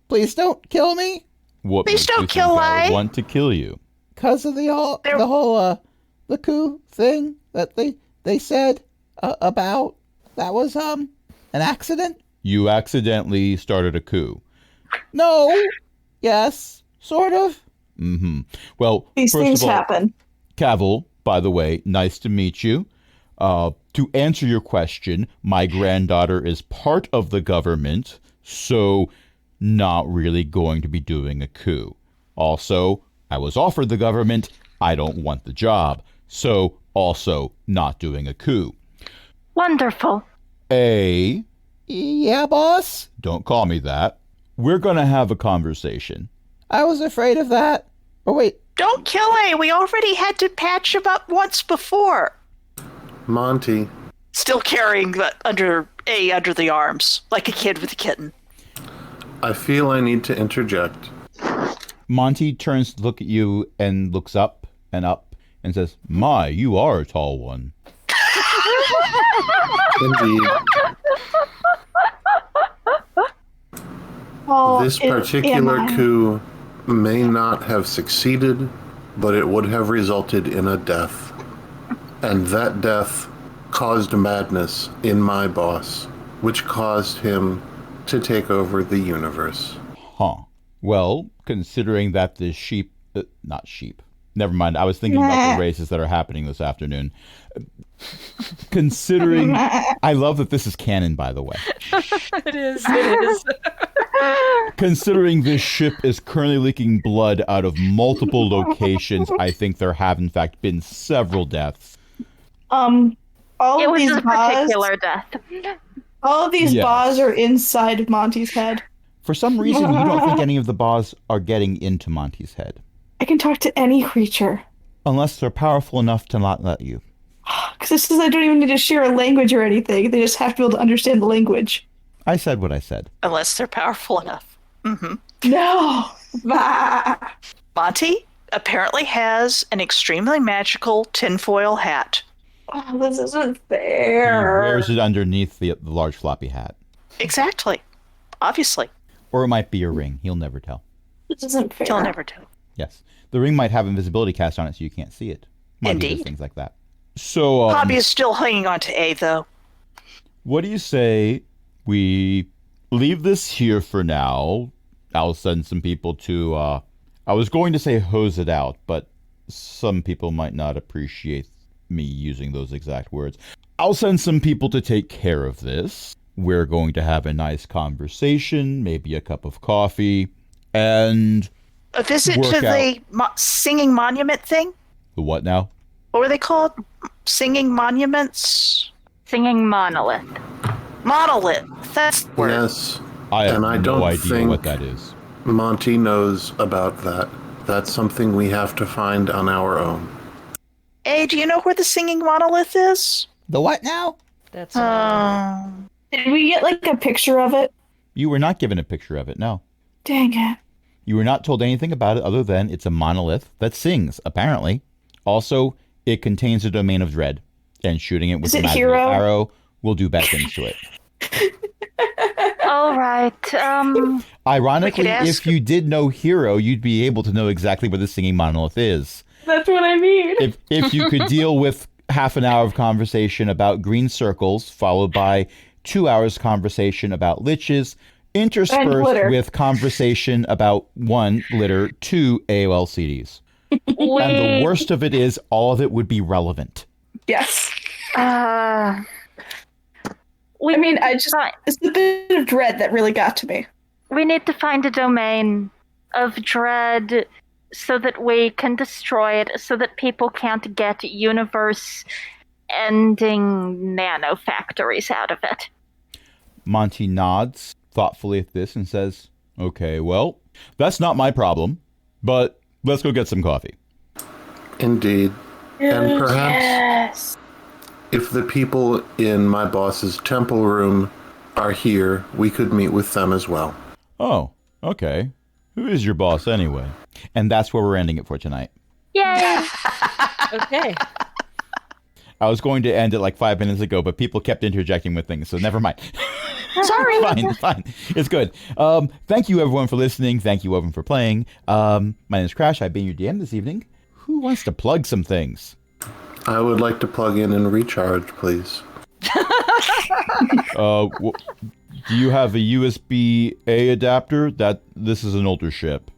Speaker 1: Please don't kill me. What
Speaker 5: Please
Speaker 1: makes you
Speaker 5: don't
Speaker 1: think
Speaker 5: kill
Speaker 1: I
Speaker 5: I.
Speaker 1: want to kill you? Because of the whole the coup thing that they said about. That was an accident. You accidentally started a coup. No. Yes. Sort of. Mm-hmm. Well,
Speaker 3: These
Speaker 1: first
Speaker 3: things
Speaker 1: of all,
Speaker 3: happen.
Speaker 1: Cavil, by the way, nice to meet you. To answer your question, my granddaughter is part of the government, so not really going to be doing a coup. Also, I was offered the government. I don't want the job, so also not doing a coup.
Speaker 4: Wonderful.
Speaker 1: Yeah, boss? Don't call me that. We're gonna have a conversation. I was afraid of that. Oh, wait.
Speaker 5: Don't kill A. We already had to patch him up once before.
Speaker 2: Monty,
Speaker 5: Still carrying the under the arms, like a kid with a kitten.
Speaker 2: I feel I need to interject.
Speaker 1: Monty turns to look at you and looks up and says, "My, you are a tall one."
Speaker 2: Indeed.
Speaker 3: Well,
Speaker 2: This particular coup may not have succeeded, but it would have resulted in a death. And that death caused madness in my boss, which caused him to take over the universe.
Speaker 1: Huh. Well, considering that the not sheep. Never mind. I was thinking about the races that are happening this afternoon. Considering, I love that this is canon, by the way.
Speaker 8: It is.
Speaker 1: Considering this ship is currently leaking blood out of multiple locations, I think there have in fact been several deaths.
Speaker 3: All
Speaker 4: It
Speaker 3: of
Speaker 4: was
Speaker 3: these
Speaker 4: a
Speaker 3: bars,
Speaker 4: particular death.
Speaker 3: all of these
Speaker 1: Yes.
Speaker 3: bars are inside of Monty's head.
Speaker 1: For some reason, you don't think any of the bars are getting into Monty's head.
Speaker 3: I can talk to any creature.
Speaker 1: Unless they're powerful enough to not let you.
Speaker 3: Because this is, I don't even need to share a language or anything. They just have to be able to understand the language.
Speaker 1: I said what I said.
Speaker 5: Unless they're powerful enough.
Speaker 3: No! Bah.
Speaker 5: Monty apparently has an extremely magical tinfoil hat.
Speaker 3: Oh, this isn't
Speaker 1: He
Speaker 3: fair.
Speaker 1: wears it underneath the large floppy hat.
Speaker 5: Exactly. Obviously.
Speaker 1: Or it might be a ring. He'll never tell.
Speaker 3: This isn't fair.
Speaker 5: He'll never do.
Speaker 1: Yes. The ring might have invisibility cast on it so you can't see it. Might be
Speaker 5: Indeed.
Speaker 1: just things like that. So,
Speaker 5: Hobby is still hanging on to A, though.
Speaker 1: what do you say we leave this here for now? I'll send some people to, I was going to say hose it out, but some people might not appreciate me using those exact words. I'll send some people to take care of this. We're going to have a nice conversation, maybe a cup of coffee, and
Speaker 5: A visit
Speaker 1: Work
Speaker 5: to the singing monument thing?
Speaker 1: the what now?
Speaker 5: What were they called? Singing monuments?
Speaker 4: Singing monolith.
Speaker 5: Monolith. That's the word.
Speaker 2: Yes,
Speaker 1: I have
Speaker 2: And I
Speaker 1: no
Speaker 2: don't
Speaker 1: idea
Speaker 2: think-
Speaker 1: what that is.
Speaker 2: Monty knows about that. That's something we have to find on our own.
Speaker 5: A, do you know where the singing monolith is?
Speaker 1: The what now?
Speaker 8: That's
Speaker 3: Did we get like a picture of it?
Speaker 1: You were not given a picture of it, no.
Speaker 3: Dang it.
Speaker 1: You were not told anything about it other than it's a monolith that sings, apparently. Also, it contains a domain of dread, and shooting it with
Speaker 3: Is
Speaker 1: a
Speaker 3: it
Speaker 1: magical
Speaker 3: hero?
Speaker 1: arrow will do bad things to it.
Speaker 4: All right.
Speaker 1: Ironically,
Speaker 5: We could ask-
Speaker 1: if you did know Hero, you'd be able to know exactly where the singing monolith is.
Speaker 3: That's what I mean.
Speaker 1: If you could deal with half an hour of conversation about green circles, followed by 2 hours conversation about liches, interspersed
Speaker 3: glitter.
Speaker 1: with conversation about 1, glitter, 2, AOL CDs. And the worst of it is, all of it would be relevant.
Speaker 3: Yes.
Speaker 4: We
Speaker 3: I mean,
Speaker 4: need
Speaker 3: I
Speaker 4: to
Speaker 3: just-
Speaker 4: fi-
Speaker 3: It's the bit of dread that really got to me.
Speaker 4: we need to find a domain of dread so that we can destroy it, so that people can't get universe-ending nanofactories out of it.
Speaker 1: Monty nods thoughtfully at this and says, okay, well, that's not my problem, but let's go get some coffee.
Speaker 2: Indeed. And perhaps
Speaker 3: Yes.
Speaker 2: if the people in my boss's temple room are here, we could meet with them as well.
Speaker 1: Oh, okay. Who is your boss anyway? And that's where we're ending it for tonight.
Speaker 4: Yay!
Speaker 8: Okay.
Speaker 1: I was going to end it like 5 minutes ago, but people kept interjecting with things, so never mind.
Speaker 4: Sorry.
Speaker 1: Fine. It's good. Thank you, everyone, for listening. Thank you, everyone, for playing. My name is Crash. I've been your DM this evening. Who wants to plug some things?
Speaker 2: I would like to plug in and recharge, please.
Speaker 1: Do you have a USB-A adapter? This is an older ship.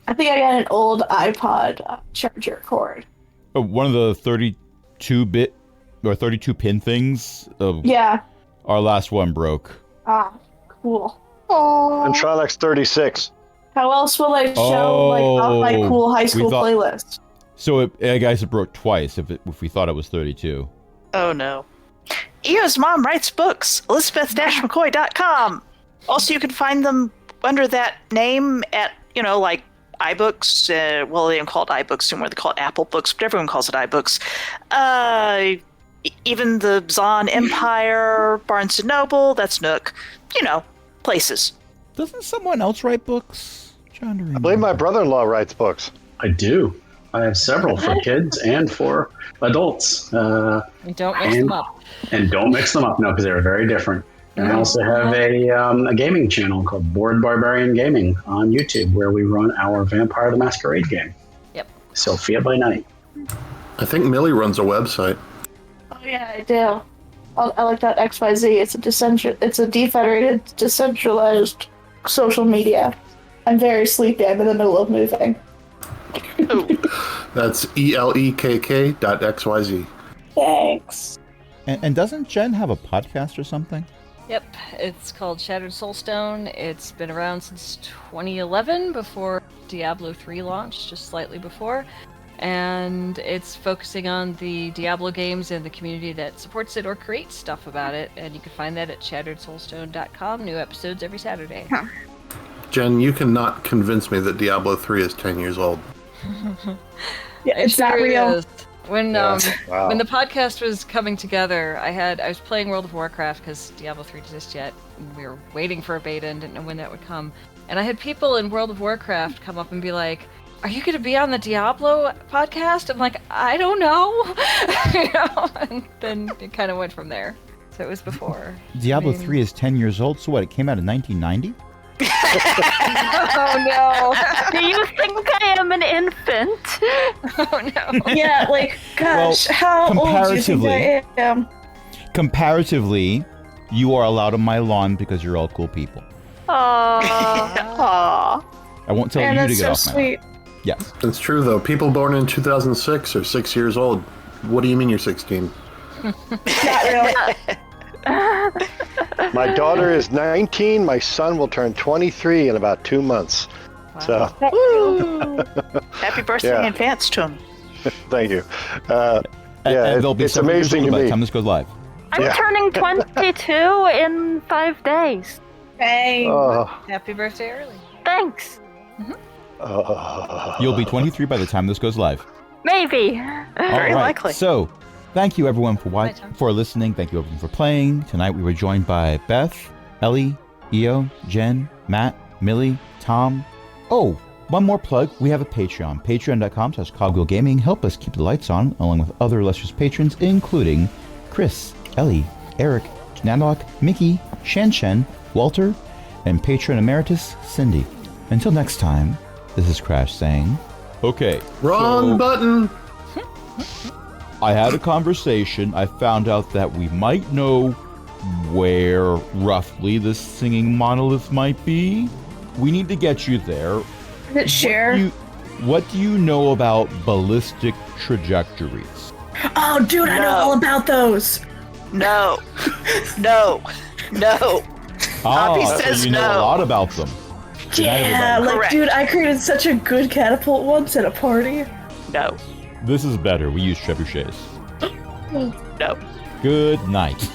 Speaker 3: I think I got an old iPod charger cord.
Speaker 1: Oh, one of the 32-bit or 32-pin things.
Speaker 3: Yeah.
Speaker 1: Our last one broke.
Speaker 3: Ah, cool.
Speaker 7: And Trilex 36.
Speaker 3: How else will I show off my cool high school playlist?
Speaker 1: So I guess it broke twice if we thought it was 32.
Speaker 5: Oh no. Eo's mom writes books. Elizabeth-McCoy.com. Also, you can find them under that name at, like iBooks. Well, they don't call it iBooks anymore. They call it Apple Books, but everyone calls it iBooks. Even the Zon Empire, Barnes & Noble, that's Nook. Places.
Speaker 1: Doesn't someone else write books?
Speaker 7: I believe my brother-in-law writes books.
Speaker 9: I do. I have several for kids and for adults.
Speaker 8: And don't mix them up.
Speaker 9: And don't mix them up, no, because they're very different. And I also have a gaming channel called Board Barbarian Gaming on YouTube, where we run our Vampire the Masquerade game.
Speaker 8: Yep.
Speaker 9: Sophia by Night.
Speaker 2: I think Millie runs a website.
Speaker 3: Oh yeah, I do. I like that XYZ. It's a defederated, decentralized social media. I'm very sleepy. I'm in the middle of moving.
Speaker 2: That's ELEKK.XYZ.
Speaker 3: Thanks.
Speaker 1: And doesn't Jen have a podcast or something?
Speaker 8: Yep, it's called Shattered Soulstone. It's been around since 2011, before Diablo 3 launched, just slightly before. And it's focusing on the Diablo games and the community that supports it or creates stuff about it. And you can find that at shatteredsoulstone.com. New episodes every Saturday.
Speaker 3: Huh.
Speaker 2: Jen, you cannot convince me that Diablo 3 is 10 years old.
Speaker 3: Yeah, it's not
Speaker 8: really
Speaker 3: real.
Speaker 8: is. When
Speaker 7: Wow.
Speaker 8: when the podcast was coming together, I was playing World of Warcraft because Diablo 3 didn't exist yet. And we were waiting for a beta and didn't know when that would come. And I had people in World of Warcraft come up and be like, "Are you going to be on the Diablo podcast?" I'm like, "I don't know." And then it kind of went from there. So it was before.
Speaker 1: Diablo 3 is 10 years old, so what? It came out in 1990?
Speaker 8: Oh no!
Speaker 4: Do you think I am an infant?
Speaker 8: Oh no!
Speaker 3: Yeah, gosh,
Speaker 1: Well,
Speaker 3: how old do you think I am?
Speaker 1: Comparatively, you are allowed on my lawn because you're all cool people.
Speaker 5: Aww.
Speaker 1: I won't tell
Speaker 3: And
Speaker 1: you to
Speaker 3: that's
Speaker 1: get
Speaker 3: so
Speaker 1: off my lawn.
Speaker 3: sweet.
Speaker 1: Yes.
Speaker 2: It's true, though. People born in 2006 are 6 years old. What do you mean you're 16?
Speaker 3: Not really.
Speaker 7: My daughter is 19. My son will turn 23 in about 2 months. So,
Speaker 5: Happy birthday
Speaker 7: Yeah.
Speaker 5: in advance to him.
Speaker 7: thank you.
Speaker 1: And they'll be
Speaker 7: it's
Speaker 1: 7 years
Speaker 7: amazing
Speaker 1: old
Speaker 7: to
Speaker 1: by the
Speaker 7: me.
Speaker 1: time this goes live.
Speaker 4: I'm
Speaker 7: Yeah.
Speaker 4: turning 22 in 5 days.
Speaker 3: Bang.
Speaker 8: Happy birthday early.
Speaker 4: Thanks.
Speaker 1: You'll be 23 by the time this goes live.
Speaker 4: Maybe.
Speaker 5: Very
Speaker 1: All right.
Speaker 5: likely.
Speaker 1: So, thank you everyone for
Speaker 8: Bye, Tom.
Speaker 1: for listening. Thank you everyone for playing. Tonight we were joined by Beth, Ellie, Eo, Jen, Matt, Millie, Tom. Oh, one more plug. We have a Patreon. Patreon.com/Cogwheel Gaming. Help us keep the lights on, along with other illustrious patrons, including Chris, Ellie, Eric, Nanlock, Mickey, Shen, Walter, and patron emeritus Cindy. Until next time, this is Crash saying, okay.
Speaker 2: Wrong button!
Speaker 1: I had a conversation. I found out that we might know where roughly the singing monolith might be. We need to get you there.
Speaker 3: Is it share?
Speaker 1: What do you know about ballistic trajectories?
Speaker 3: Oh, dude, I know
Speaker 5: No.
Speaker 3: all about those.
Speaker 5: No. No. No. Poppy
Speaker 1: so
Speaker 5: says
Speaker 1: you know
Speaker 5: no.
Speaker 1: a lot about them. Good night,
Speaker 3: Yeah,
Speaker 1: everybody.
Speaker 3: like,
Speaker 5: Correct.
Speaker 3: dude, I created such a good catapult once at a party.
Speaker 5: No.
Speaker 1: This is better. We use trebuchets.
Speaker 5: No.
Speaker 1: Good night.